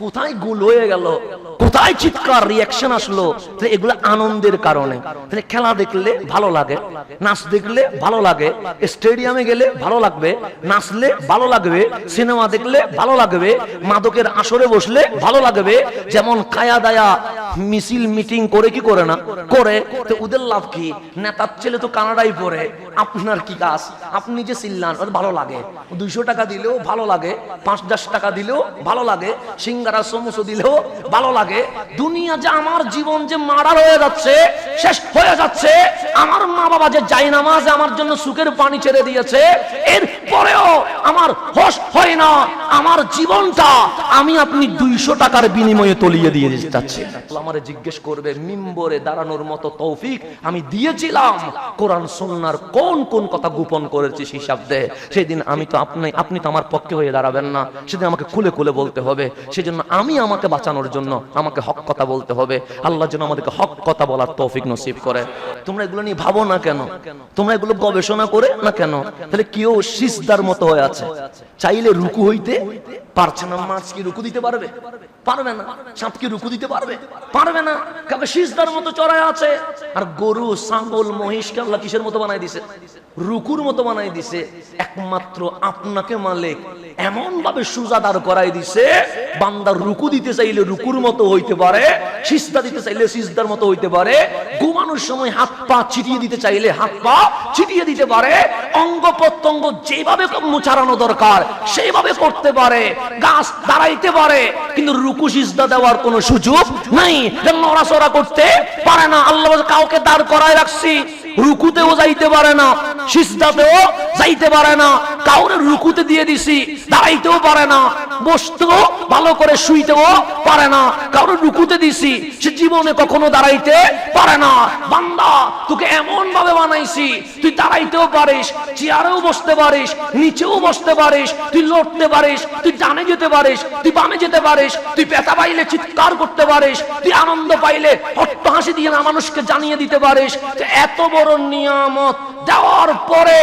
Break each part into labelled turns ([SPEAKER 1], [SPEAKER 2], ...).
[SPEAKER 1] কোথায় গোল হয়ে গেল, কোথায় চিৎকার রিয়াকশন আসলো? এগুলো আনন্দের কারণে। তাহলে খেলা দেখলে ভালো লাগে, নাচ দেখলে ভালো লাগে, স্টেডিয়ামে গেলে ভালো লাগবে, নাচলে ভালো লাগবে, সিনেমা দেখলে ভালো লাগবে, মাদকের আসরে বসলে ভালো লাগবে। যেমন খায়া দায়া মিছিল মিটিং করে কি করে না করে, তো ওদের লাভ কি? নেতার ছেলে তো কানাডায় পড়ে, আপনার কি কাজ? আপনি যে চিল্লান ভালো লাগে, 200 টাকা দিলেও ভালো লাগে, 5-10 টাকা দিলেও ভালো লাগে, সিঙ্গারা সমোসা দিলেও ভালো লাগে। দুনিয়া যে আমার জীবন যে মারার হয়ে যাচ্ছে, শেষ হয়ে যাচ্ছে, আমার মা বাবা যে জায়নামাজে আমার জন্য সুখের পানি ছেড়ে দিয়েছে, এর পরেও আমার হোশ হয় না। আমার জীবনটা আমি আপনি 200 টাকার বিনিময়ে তলিয়ে দিয়ে যাচ্ছি। আমারে জিজ্ঞেস করবে মিম্বরে দাঁড়ানোর মতো তৌফিক আমি দিয়েছিলাম, কোরআন সুন্নাহর কোন কোন কথা গোপন করেছিস হিসাব দে। সেদিন আমি তো আপনি তো আমার পক্ষে হয়ে দাঁড়াবেন না, সেদিন আমাকে খুলে খুলে বলতে হবে। সেজন্য আমাকে বাঁচানোর জন্য আমাকে হক কথা বলতে হবে। আল্লাহ যেন আমাদেরকে হক কথা বলার তৌফিক নসিব করে। তোমরা এগুলো নিয়ে ভাবো না কেন? তোমরা এগুলো গবেষণা করে না কেন? তাহলে কেউ সিজদার মতো হয়ে আছে, চাইলে রুকু হইতে পারছে না। মাছ কি রুকু দিতে পারবে? পারবে না। সাপ কি রুকু দিতে পারবে? পারবে না। কাউকে সিজদার মতো চড়ায় আছে। আর গরু, ছাগল, মহিষকে আল্লাহ কিসের মতো বানাই দিছে? রুকুর মতো বানাই দিছে। একমাত্র আপনাকে মালিক এমন ভাবে সুজা দাঁড় করাই দিছে, বান্দা রুকু দিতে চাইলে রুকুর মতো হইতে পারে, সিজদা দিতে চাইলে সিজদার মতো হইতে পারে, ঘুমানোর সময় হাত পা ছিটিয়ে দিতে চাইলে হাত পা ছিটিয়ে দিতে পারে, অঙ্গ প্রত্যঙ্গ যেভাবে মুছারানো দরকার সেইভাবে করতে পারে, গাছ দাঁড়াইতে পারে, কিন্তু রুকু সিজদা দেওয়ার কোনো সুযোগ নাই, নড়াচড়া করতে পারে না। আল্লাহ কাউকে দাঁড় করায় রাখছি, রুকুতেও যাইতে পারে না, সিজদাতেও যাইতে পারে না। কাউরে রুকুতে দিয়ে দিছি, দাঁড়াইতেও পারে না, বসতেও ভালো করে শুইতেও পারে না। কাউরে রুকুতে দিছি, সে জীবনে কখনো দাঁড়াইতে পারে না। বান্দা তোকে এমন ভাবে বানাইছি, তুই দাঁড়াইতেও পারিস, চেয়ারেও বসতে পারিস, নিচেও বসতে পারিস, তুই লড়তে পারিস, তুই ডানে যেতে পারিস, তুই বামে যেতে পারিস, তুই ব্যথা পাইলে চিৎকার করতে পারিস, তুই আনন্দ পাইলে অট্টহাসি দিয়ে না মানুষকে জানিয়ে দিতে পারিস। এত বড় নিয়ামত দেওয়ার পরে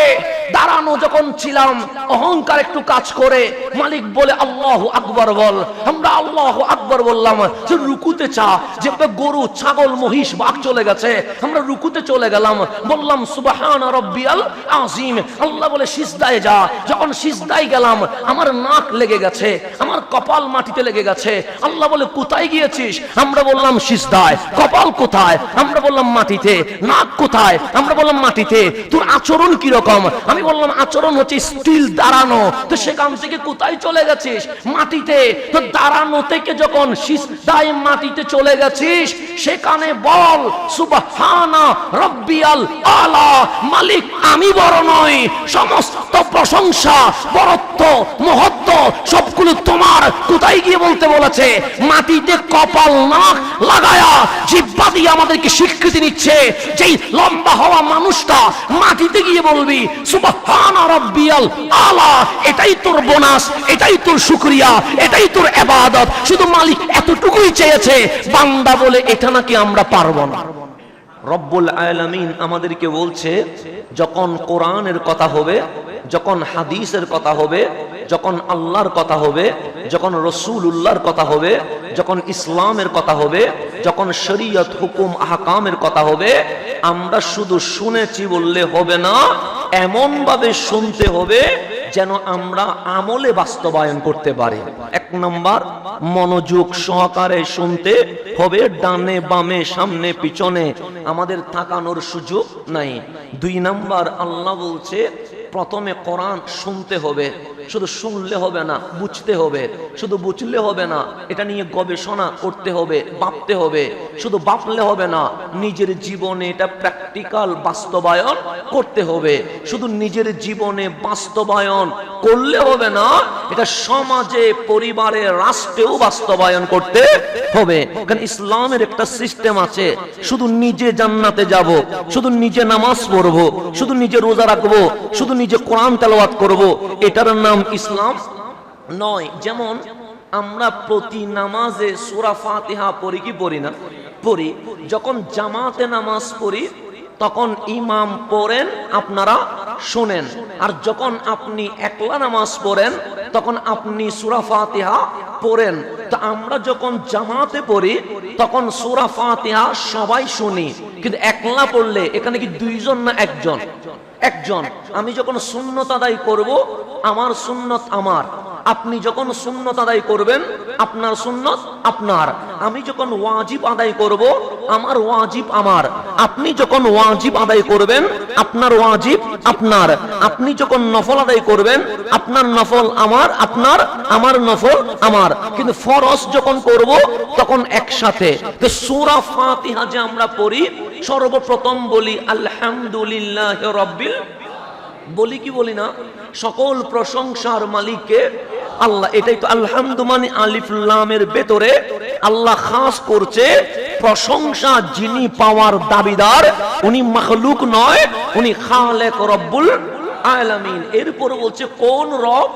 [SPEAKER 1] দাঁড়ানো যখন ছিলাম, অহংকার একটু কাজ করে মালিক বলে আল্লাহু আকবার বল, আমরা আল্লাহু আকবার বললাম। যে রুকুতে চা, যে গরু, ছাগল, মহিষ, বাঘ চলে গেছে, আমরা রুকুতে চলে গেলাম, বললাম সুবহান রাব্বিয়াল আযীম। আল্লাহ বলে সিজদায় যা। যখন সিজদায় গেলাম, আমার নাক লেগে গেছে, আমার কপাল মাটিতে লেগে গেছে। আল্লাহ বলে কোথায় গিয়েছিস? আমরা বললাম সিজদায়। কপাল কোথায়? আমরা বললাম মাটিতে। নাক কোথায়? আমরা বললাম মাটিতে। তোর আচরণ কি রকম? আমি বললাম আচরণ হচ্ছে স্টিল দাঁড়ানো। তো সেখান থেকে কোথায় চলে গেছিস? মাটিতে। তো দাঁড়ানো থেকে যখন সিজদায় মাটিতে চলে গেছিস, সেখানে বল সুবহানা রাব্বিয়াল আলা। মালিক আমি বড় নই, সমস্ত প্রশংসা, বড়ত্ব, মহত্ব সবগুলো তোমার। কোথায় গিয়ে বলতে বলেছে? মাটিতে কপাল নাক লাগায়া জিহ্বা দিয়ে আমাদেরকে স্বীকৃতি নিচ্ছে। যেই লম্বা হওয়া মানুষটা মাটিতে গিয়ে বলবি সুবহানা রাব্বিয়াল আলা, এটাই তোর বোনাস, এটাই তোর শুকরিয়া, এটাই তোর ইবাদত। শুধু মালিক এতটুকুই চেয়েছে, বান্দা বলে এটা নাকি আমরা পারবো না। রব্বুল আলামিন আমাদেরকে বলছে, যখন কোরআনের কথা হবে, যখন হাদিসের কথা হবে, যখন আল্লাহর কথা হবে, যখন রাসূলুল্লাহর কথা হবে, যখন ইসলামের কথা হবে, যখন শরীয়ত হুকুম আহকামের কথা হবে, আমরা শুধু শুনেছি বললে হবে না, এমন ভাবে শুনতে হবে যেন আমরা আমলে বাস্তবায়ন করতে পারি। 1 নাম্বার, মনোযোগ সহকারে শুনতে হবে, ডানে বামে সামনে পিছনে আমাদের তাকানোর সুযোগ নাই। 2 নাম্বার, আল্লাহ বলছে প্রথমে কোরআন শুনতে হবে, শুধু শুনলে হবে না, বুঝতে হবে। শুধু বুঝলে হবে না, এটা নিয়ে গবেষণা করতে হবে, ভাবতে হবে। শুধু ভাবলে হবে না, নিজের জীবনে এটা প্র্যাকটিক্যাল বাস্তবায়ন করতে হবে। শুধু নিজের জীবনে বাস্তবায়ন করলে হবে না, এটা সমাজে, পরিবারে, রাষ্ট্রেও বাস্তবায়ন করতে হবে। কারণ ইসলামের একটা সিস্টেম আছে, শুধু নিজে জান্নাতে যাব, শুধু নিজে নামাজ পড়বো, শুধু নিজে রোজা রাখবো, শুধু নিজে কোরআন তেলাওয়াত করব, এটার নাম ইসলাম নয়। যেমন আমরা প্রতি নামাজে সূরা ফাতিহা পড়ি কি পড়ি না? পড়ি। যখন জামাতে নামাজ পড়ি তখন ইমাম পড়েন, আপনারা শোনেন। আর যখন আপনি একলা নামাজ পড়েন তখন আপনি সূরা ফাতিহা পড়েন। তো আমরা যখন জামাতে পড়ি তখন সূরা ফাতিহা সবাই শুনি, কিন্তু একলা পড়লে এখানে কি দুইজন না একজন? একজন। আমি যখন সুন্নত আদায় করব, আমার সুন্নত আমার, আপনি যখন সুন্নত আদায় করবেন আপনার সুন্নত আপনার। আমি যখন ওয়াজিব আদায় করব আমার ওয়াজিব আমার, আপনি যখন ওয়াজিব আদায় করবেন আপনার ওয়াজিব আপনার। আপনি যখন নফল আদায় করবেন আপনার নফল আমার, আপনার আমার নফল আমার। কিন্তু ফরজ যখন করব তখন একসাথে। তো সূরা ফাতিহা যে আমরা পড়ি সর্বপ্রথম বলি আলহামদুলিল্লাহ রাব্বিল, বলি কি বলি না? সকল প্রশংসার মালিককে আল্লাহ। এটাই তো আলহামদু মানে আলিফ লামের ভেতরে আল্লাহ খাস করছে প্রশংসা যিনি পাওয়ার দাবিদার উনি মাখলুক নয়, উনি খালেক রব্বুল আলামিন। এরপর বলছে কোন রব?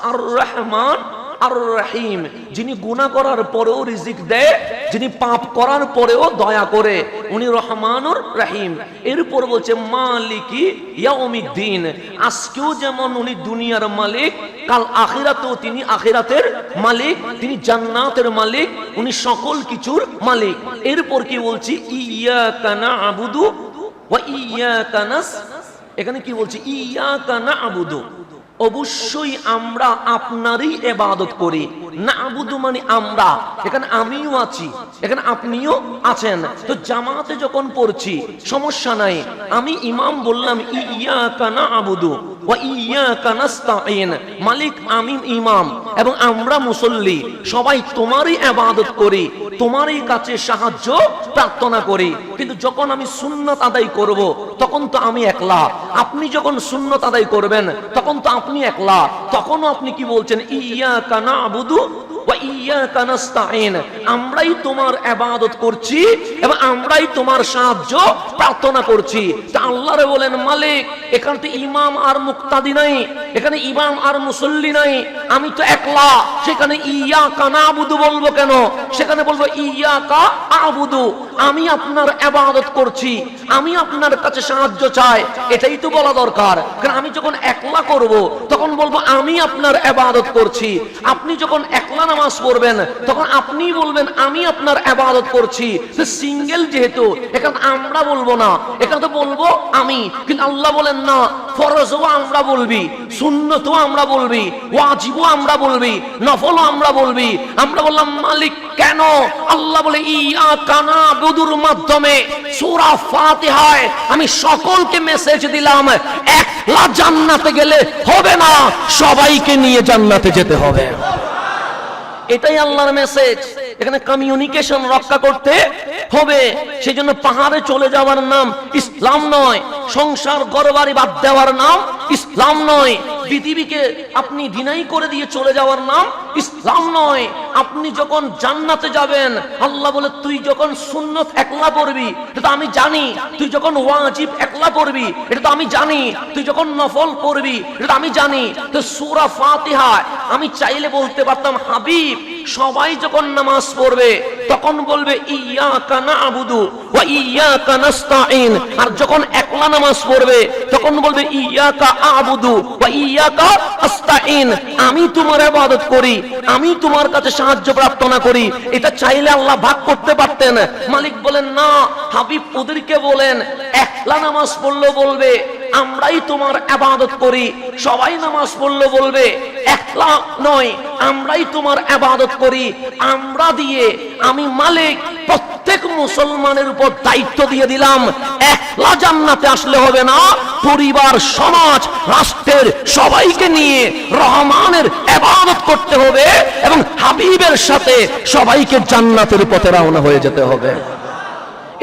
[SPEAKER 1] আর রহমান আর রহিম, যিনি গুনাহ করার পরেও রিজিক দেয়, যিনি পাপ করার পরেও দয়া করে, উনি রহমানুর রহিম। এরপর বলছে মালিকি ইয়াউমিদ্দিন, আজকেও যেমন উনি দুনিয়ার মালিক, কাল আখিরাতেও তিনি আখিরাতের মালিক, তিনি জান্নাতের মালিক, উনি সকল কিছুর মালিক। এরপর কি বলছি? ইয়াকা না'বুদু ওয়া ইয়াকা এখানে কি বলছি? ইয়াকা না'বুদু, অবশ্যই আমরা আপনারই ইবাদত করি। না'বুদু মানে আমরা, এখানে আমিও আছি, এখানে আপনিও আছেন। তো জামাতে যখন পড়ছি সমস্যা নাই, আমি ইমাম বললাম ইয়াকা না'বুদু ওয়া ইয়াকা নাস্তাঈন, মালিক আমি ইমাম এবং আমরা মুসল্লি, সবাই তোমারই ইবাদত করি, তোমারই কাছে সাহায্য প্রার্থনা করি। কিন্তু যখন আমি সুন্নাত আদায় করব তখন তো আমি একলা, আপনি যখন সুন্নাত আদায় করবেন তখন তো আপনি একলা, তখনও আপনি কি বলছেন? ইয়াকা না'বুদু ওয়া ইয়াকা নাস্তাঈন, আমরাই তোমার ইবাদত করছি এবং আমরাই তোমার সাহায্য প্রার্থনা করছি। তা আল্লাহরে বলেন মালিক, এখানে তো ইমাম আর মুক্তাদি নাই, এখানে ইমাম আর মুসল্লি নাই, আমি তো একলা, সেখানে ইয়াকা না'বুদু বলবো কেন? সেখানে বলবো ইয়াকা আ'বুদু, আমি আপনার ইবাদত করছি, আমি আপনার কাছে সাহায্য চাই, এটাই তো বলা দরকার। কারণ আমি যখন একলা করব তখন বলবো আমি আপনার ইবাদত করছি। আপনি যখন একলা নামাজ পড়বেন তখন আপনি বলবেন আমি আপনার ইবাদত করছি। সিঙ্গেল যেহেতু এখানে আমরা বলবো না, এখানে তো বলবো আমি। কিন্তু আল্লাহ বলেন না, ফরজও আমরা বলবি, সুন্নতও আমরা বলবি, ওয়াজিবও আমরা বলবি, নফলও আমরা বলবি। আমরা বললাম মালিক কেন? আল্লাহ বলে ইয়াকা না'বুদুর মাধ্যমে সূরা ফাতিহায় আমি সকলকে মেসেজ দিলাম, একলা জান্নাতে গেলে হবে না, সবাইকে নিয়ে জান্নাতে যেতে হবে। এটাই আল্লাহর মেসেজ। এখানে কমিউনিকেশন রক্ষা করতে হবে। সেই জন্য পাহাড়ে চলে যাওয়ার নাম ইসলাম নয়, সংসার ঘরবাড়ি বাদ দেওয়ার নাম ইসলাম নয়, পৃথিবীকে আপনি ডিনাই করে দিয়ে চলে যাওয়ার নাম ইসলাম নয়। আপনি যখন জান্নাতে যাবেন আল্লাহ বলে তুই যখন সুন্নত একলা পড়বি এটা তো আমি জানি, তুই যখন ওয়াজিব একলা পড়বি এটা তো আমি জানি, তুই যখন নফল পড়বি এটা তো আমি জানি। তো সূরা ফাতিহা আমি চাইলে বলতে পারতাম হাবিব সবাই যখন নামাজ পড়বে তখন বলবে ইয়াকা না'বুদু ওয়া ইয়াকা নাস্তাঈন, আর যখন একলা নামাজ পড়বে তখন বলবে ইয়াকা আ'বুদু ওয়া ইয়াকা আস্তাঈন, আমি তোমার ইবাদত করি, আমি তোমার কাছে সাহায্য প্রার্থনা করি। এটা চাইলে আল্লাহ ভাগ করতে পারতেন। মালিক বলেন না, হাবিব ওদেরকে বলেন একলা নামাজ পড়লে বলবে আমরাই তোমার ইবাদত করি, সবাই নামাজ পড়লে বলবে একলা নয় আমরাই তোমার ইবাদত করি। আমরা দিয়ে আমি মালিক প্রত্যেক মুসলমানের উপর দায়িত্ব দিয়ে দিলাম, একলা জান্নাতে আসলে হবে না, পরিবার সমাজ রাষ্ট্রের সবাইকে নিয়ে রহমানের ইবাদত করতে হবে এবং হাবিবের সাথে সবাইকে জান্নাতের পথে রওনা হয়ে যেতে হবে।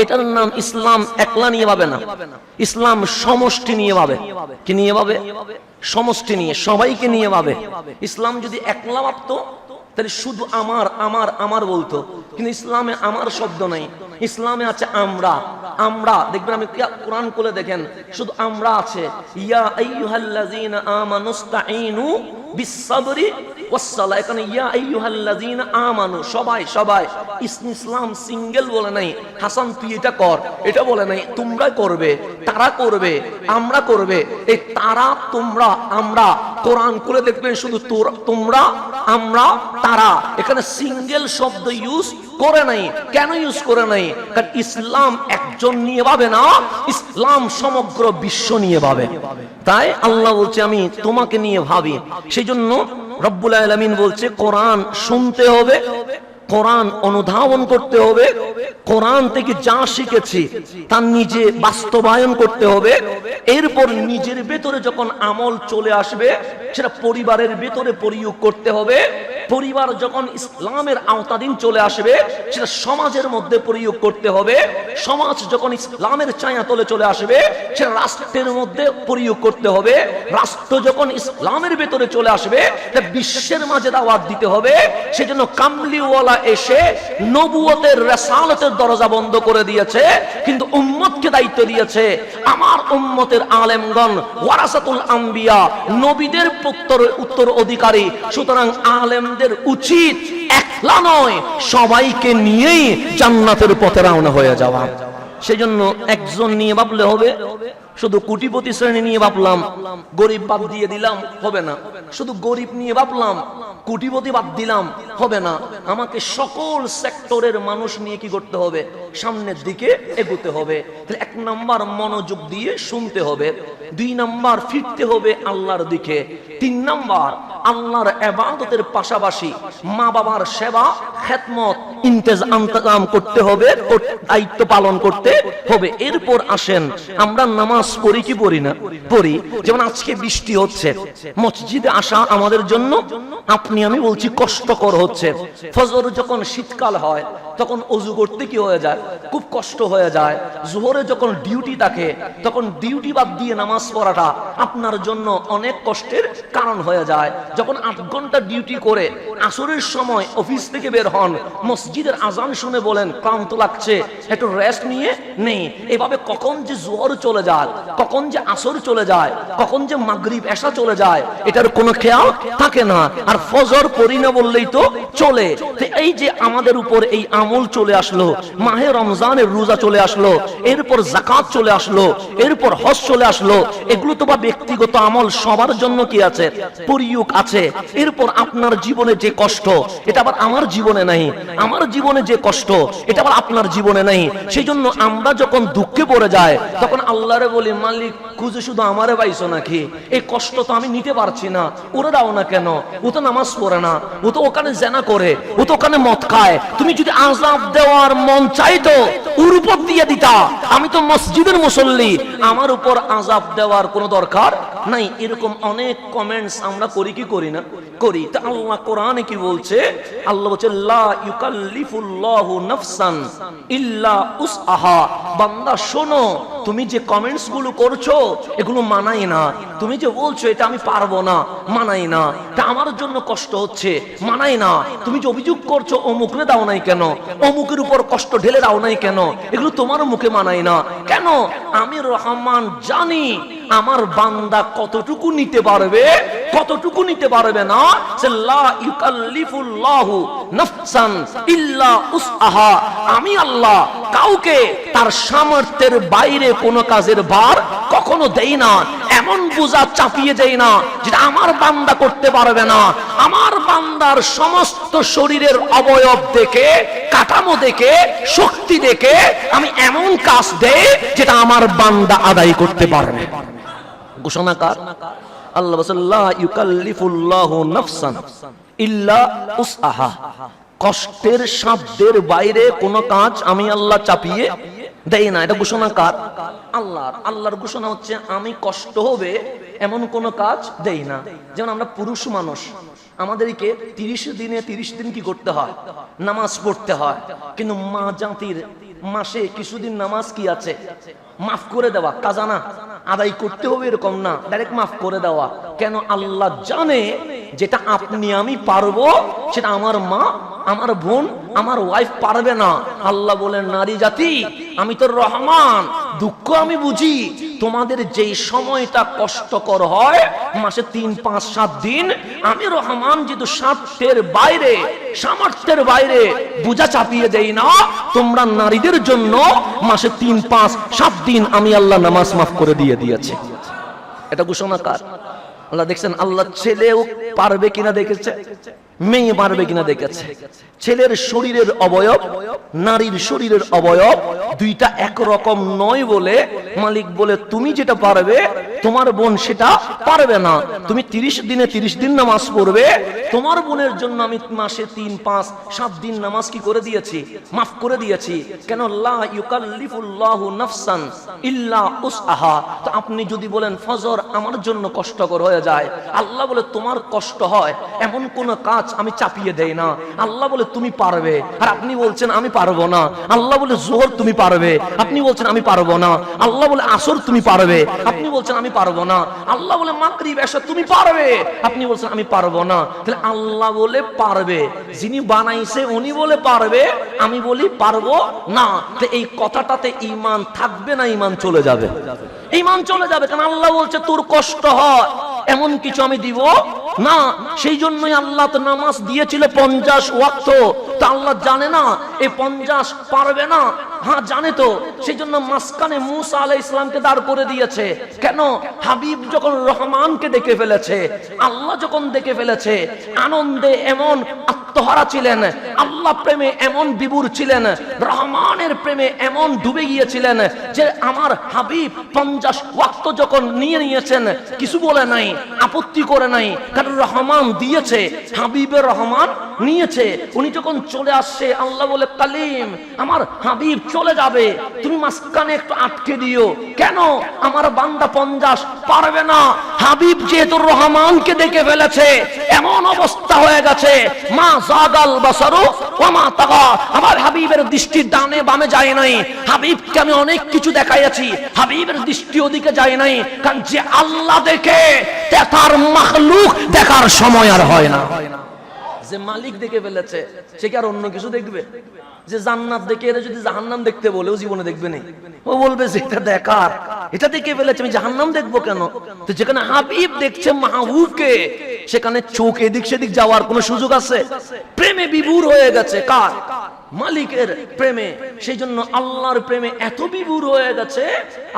[SPEAKER 1] এটার নাম ইসলাম একলা নিয়ে ভাবে না, ইসলাম সমষ্টি নিয়ে ভাবে। কি নিয়ে ভাবে? সমষ্টি নিয়ে, সবাইকে নিয়ে ভাবে। ইসলাম যদি একলা ভাবতো তাহলে শুধু আমার আমার আমার বলতো, কিন্তু ইসলামে আমার শব্দ নাই, ইসলামে আছে আমরা। আমরা দেখবেন, আমি কোরআন খুলে দেখেন শুধু আমরা আছে। ইয়া আইয়ুহাল্লাযীনা আমানুস্তাঈনু বিসসাবরি ওয়াসসালা, এখানে ইয়া আইয়ুহাল্লাযীনা আমানু, সবাই সবাই, ইসলাম সিঙ্গেল বলে নাই, হাসান তুই এটা কর এটা বলে নাই, তোমরা করবে, তারা করবে, আমরা করবে। এই তারা, তোমরা, আমরা, কোরআন খুলে দেখবেন শুধু তোমরা, আমরা, তারা, এখানে সিঙ্গেল শব্দ ইউজ করে নাই। কেন ইউজ করে নাই? কারণ ইসলাম একজন নিয়ে ভাবে না, ইসলাম সমগ্র বিশ্ব নিয়ে ভাবে। তাই আল্লাহ বলছে আমি তোমাকে নিয়ে ভাবি। সেই জন্য রব্বুল আলামিন বলছে কোরআন শুনতে হবে, কোরআন অনুধাবন করতে হবে, কোরআন থেকে যা শিখেছি তা নিজে বাস্তবায়ন করতে হবে। এরপর নিজের ভেতরে যখন আমল চলে আসবে সেটা পরিবারের ভেতরে প্রয়োগ করতে হবে। পরিবার যখন ইসলামের আওতাধীন চলে আসবে সেটা সমাজের মধ্যে প্রয়োগ করতে হবে। সমাজ যখন ইসলামের ছায়াতলে চলে আসবে সেটা রাষ্ট্রের মধ্যে প্রয়োগ করতে হবে। রাষ্ট্র যখন ইসলামের ভেতরে চলে আসবে সেটা বিশ্বের মাঝে দাওয়াত দিতে হবে। সেজন্য কামলিওয়ালা এসে নবুয়তের রিসালাতের দরজা বন্ধ করে দিয়েছে, কিন্তু উম্মতকে দায়িত্ব দিয়েছে। আমার উম্মতের আলেমগণ ওয়ারাসাতুল আম্বিয়া, নবীদের উত্তর অধিকারী। সুতরাং আলেমদের উচিত একলা নয়, সবাইকে নিয়েই জান্নাতের পথে রওনা হয়ে যাওয়া। সেজন্য একজন নিয়ে ভাবলে হবে, শুধু কোটিপতি শ্রেণী নিয়ে ভাবলাম গরিব বাদ দিয়ে দিলাম হবে না, শুধু গরিব নিয়ে ভাবলাম কোটিপতি বাদ দিলাম হবে না। আমাকে সকল সেক্টরের মানুষ নিয়ে কি করতে হবে? সামনের দিকে এগোতে হবে। তাহলে 1 নাম্বার মনোযোগ দিয়ে শুনতে হবে, 2 নাম্বার ফিরতে হবে আল্লাহর দিকে, 3 নাম্বার আল্লাহর ইবাদতের পাশাপাশি মা বাবার সেবা খেদমত ইন্তজাম করতে হবে, দায়িত্ব পালন করতে হবে। এরপর আসেন আমরা নামাজ পড়ি কি পড়ি না? পড়ি। যেমন আজকে বৃষ্টি হচ্ছে, মসজিদে আসা আমাদের জন্য আপনি আমি বলছি কষ্টকর হচ্ছে। ফজর যখন শীতকাল হয় তখন ওযু করতে কি হয়ে যায়? খুব কষ্ট হয়ে যায়। জোহরে যখন ডিউটি থাকে তখন ডিউটি বাদ দিয়ে নামাজ পড়াটা আপনার জন্য অনেক কষ্টের কারণ হয়ে যায়। যখন 8 ঘন্টা ডিউটি করে আসরের সময় অফিস থেকে বের হন, মসজিদের আজান শুনে বলেন ক্লান্ত লাগছে, একটু রেস্ট নিয়ে নেই। এভাবে কখন যে জোহর চলে যায়, কখন যে আসর চলে যায়, কখন যে মাগরিব এশা চলে যায়, এটার কোনো খেয়াল থাকে না। আর ফজর পড়ি না বললেই তো চলে। তো এই যে আমাদের উপর এই আমল চলে আসলো, মাহে রমজানের রোজা চলে আসলো, এরপর যাকাত চলে আসলো, এরপর হজ চলে আসলো, এগুলো তো বা ব্যক্তিগত আমল, সবার জন্য কি আছে? প্রয়োগ আছে। এরপর আপনার জীবনে যে কষ্ট এটা আবার আমার জীবনে নাই, আমার জীবনে যে কষ্ট এটা আবার আপনার জীবনে নাই। সেই জন্য আমরা যখন দুঃখে পড়ে যায় তখন আল্লাহরে বলি, মালিক খুঁজে শুধু আমারে পাইছো নাকি? এই কষ্ট তো আমি নিতে পারছি না, ওরে দাও না কেন? ও তো নামাজ পড়ে না, ও তো ওখানে জেনা করে, ও তো ওখানে মদ খায়। তুমি যদি আযাব দেওয়ার মন চাইতো ওর উপর দিয়ে দিতা। আমি তো মসজিদের মুসল্লি, আমার উপর আযাব দেওয়ার কোনো দরকার নাই। এরকম অনেক কমেন্টস আমরা করি কি করি না? করি। তা আল্লাহ কোরআনে কি বলছে? আল্লাহ বলছে লা ইউকাল্লিফুল্লাহু নাফসান ইল্লা উসআহা। বান্দা শোনো, তুমি যে কমেন্টস গুলো করছো এগুলো মানাই না। তুমি যে বলছো এটা আমি পারবো না, মানাই না, তা আমার জন্য কষ্ট হচ্ছে, মানাই না। তুমি যে অভিযোগ করছো অমুকরে দাও নাই কেন, অমুকের উপর কষ্ট ঢেলে দাও নাই কেন, এগুলো তোমার মুখে মানাই না কেন? আমি রহমান জানি আমার বান্দা কতটুকু নিতে পারবে, কতটুকু নিতে পারবে না। লা ইউকাল্লিফুল্লাহু নাফসান ইল্লা উসআহা। আমি আল্লাহ কাউকে তার সামর্থ্যের বাইরে কোনো কাজের ভার কখনো দেই না, এমন বোঝা চাপিয়ে দেই না যেটা আমার বান্দা করতে পারবে না। আমার বান্দার সমস্ত শরীরের অবয়ব দেখে, কাঠামো দেখে, শক্তি দেখে আমি এমন কাজ দেই যেটা আমার বান্দা আদায় করতে পারবে। ঘোষণাকার আল্লাহ লা ইউকাল্লিফুল্লাহু নাফসান ইল্লা উসআহা। কষ্টের সাধ্যের বাইরে কোনো কাজ আমি আল্লাহ চাপিয়ে দেই না। এটা ঘোষণাকার আল্লাহর। আল্লাহর ঘোষণা হচ্ছে আমি কষ্ট হবে এমন কোনো কাজ দেই না। যেমন আমরা পুরুষ মানুষ, আমাদেরকে 30 দিনে 30 দিন কি করতে হয়? নামাজ পড়তে হয়। কিন্তু মা জাতির মাসে কিছুদিন নামাজ কি আছে? মাফ করে দেওয়া, কাজানা আদায় করতে হবে এরকম না, ডাইরেক্ট মাফ করে দেওয়া। কেন? আল্লাহ জানে যেটা আপনি আমি পারবো সেটা আমার মা, আমার বোন, আমার ওয়াইফ পারবে না। আল্লাহ বলেন নারী জাতি আমি তো রহমান, দুঃখ আমি বুঝি, তোমাদের যেই সময়টা কষ্টকর হয় মাসে 3, 5, 7 দিন, আমি রহমান যেহেতু সামর্থ্যের বাইরে বোঝা চাপিয়ে দেই না, তোমরা নারীদের জন্য মাসে 3, 5, 7 দিন আমি আল্লাহ নামাজ মাফ করে দিয়েছি। এটা ঘোষণা কার? আল্লাহ দেখছেন। আল্লাহ ছেলেও পারবে কিনা দেখেছে, মেয়ে পারবে কিনা দেখেছে। ছেলের শরীরের অবয়ব, নারীর শরীরের অবয়ব দুইটা একরকম নয় বলে মালিক বলে তুমি যেটা পারবে তোমার বোন সেটা পারবে না। তুমি 30 দিনে 30 দিন নামাজ পড়বে, তোমার বোনের জন্য আমি মাসে 3, 5, 7 দিন নামাজ কি করে দিয়েছি, মাফ করে দিয়েছি। কেন? লা ইউকাল্লিফুল্লাহু নাফসান ইল্লা উসআহা। তো আপনি যদি বলেন ফজর আমার জন্য কষ্টকর হয়ে যায়, আল্লাহ বলে তোমার কষ্ট হয় এমন কোন কাজ আমি চাপিয়ে দেই না। আল্লাহ বলে তুমি পারবে, আর আপনি বলছেন আমি পারবো না। আল্লাহ বলে যোহর তুমি পারবে, আপনি বলছেন আমি পারবো না। আল্লাহ বলে আসর তুমি পারবে, আপনি বলছেন আমি পারবো না। আল্লাহ বলে মাগরিব এশা তুমি পারবে, আপনি বলছেন আমি পারবো না। তাহলে আল্লাহ বলে পারবে, যিনি বানাইছে উনি বলে পারবে, আমি বলি পারবো না। তো এই কথাটাতে ঈমান থাকবে না ঈমান চলে যাবে? ঈমান চলে যাবে। কারণ আল্লাহ বলছে তোর কষ্ট হয় এমন কিছু আমি দিব না। সেই জন্যই আল্লাহ তো নামাজ দিয়েছিল 50 ওয়াক্ত। তা আল্লাহ জানে না এই 50 পারবে না? হ্যাঁ জানে তো। সেই জন্য মাঝখানে মুসা আলাইহিস সালামকে দাঁড় করে দিয়েছে। কেন? হাবিব যখন রহমানকে দেখে ফেলেছে, আল্লাহ যখন দেখে ফেলেছে, আনন্দে এমন আত্মহারা ছিলেন, আল্লাহ প্রেমে এমন বিভোর ছিলেন, রহমানের প্রেমে এমন ডুবে গিয়েছিলেন যে আমার হাবিব 50 ওয়াক্ত যখন নিয়েছেন কিছু বলে নাই, আপত্তি করে নাই। কারণ রহমান দিয়েছে, হাবিবের রহমান নিয়েছে। উনি যখন চলে আসছে আল্লাহ বলে কালিম আমার হাবিব চলে যাবে, তুমি মাঝখানে একটু আটকে দিও। কেন? আমার বান্দা 50 পারবে না। হাবিব যেহেতু রহমানকে দেখে ফেলেছে, এমন অবস্থা হয়ে গেছে মা জাগাল বাসারু ওয়া মা তাগা। আমার হাবিবের দৃষ্টি ডানে বামে যায় নাই। হাবিবকে আমি অনেক কিছু দেখাইছি, হাবিবের দৃষ্টি ওদিকে যায় নাই। কারণ যে আল্লাহ দেখে তার মাখলুক দেখার সময় আর হয় না। যে মালিক দেখে ফেলেছে সে কি আর অন্য কিছু দেখবে? যে জান্নাত দেখে এরা যদি জাহান্নাম দেখতে বলেও জীবনে দেখবে না। ও বলবে যে এটা দেখার, এটা দেখে ফেলেছে, আমি জাহান্নাম দেখবো কেন? তো যেখানে হাবিব দেখছে মাহবুবকে, সেখানে চোখ এদিক সেদিক যাওয়ার কোনো সুযোগ আছে? প্রেমে বিভোর হয়ে গেছে। কার? মালিকের প্রেমে। সেই জন্য আল্লাহর প্রেমে এত বিভোর হয়ে গেছে,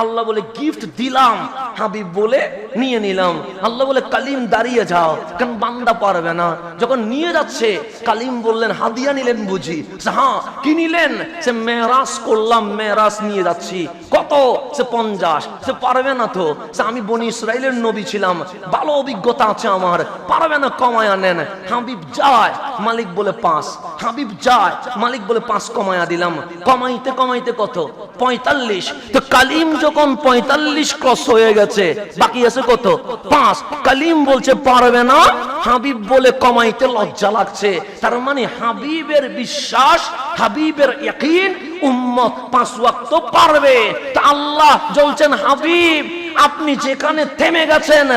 [SPEAKER 1] আল্লাহ বলে গিফট দিলাম, হাবিব বলে নিয়ে নিলাম। আল্লাহ বলে কালিম দাঁড়িয়ে যাও, কারণ বান্দা পারবে না। যখন নিয়ে যাচ্ছে কালিম বললেন হাদিয়া নিলেন বুঝি? হ্যাঁ। কি নিলেন? সে মেরাজ করলাম, মেরাজ নিয়ে যাচ্ছি। কত? সে 50। সে পারবে না তো। সে আমি বনি ইসরাইলের নবী ছিলাম, ভালো অভিজ্ঞতা আছে আমার, পারবে না, কমায়া নেন। হাবিব যায়, মালিক বলে 5। হাবিব যায়, মালিক বলে 5 কমায়া দিলাম। কমাইতে কমাইতে কত? 45। তো কালিম যখন 45 ক্রস হয়ে গেছে, বাকি আছে কত? 5। কালিম বলছে পারবে না, হাবিব বলে কমাইতে লজ্জা লাগছে। তার মানে হাবিবের বিশ্বাস, হাবিবের ইয়াকিন উম্মত 5 ওয়াক্ত পারবে। তা আল্লাহ বলছেন হাবিব আপনি যেখানে থেমে গেছেন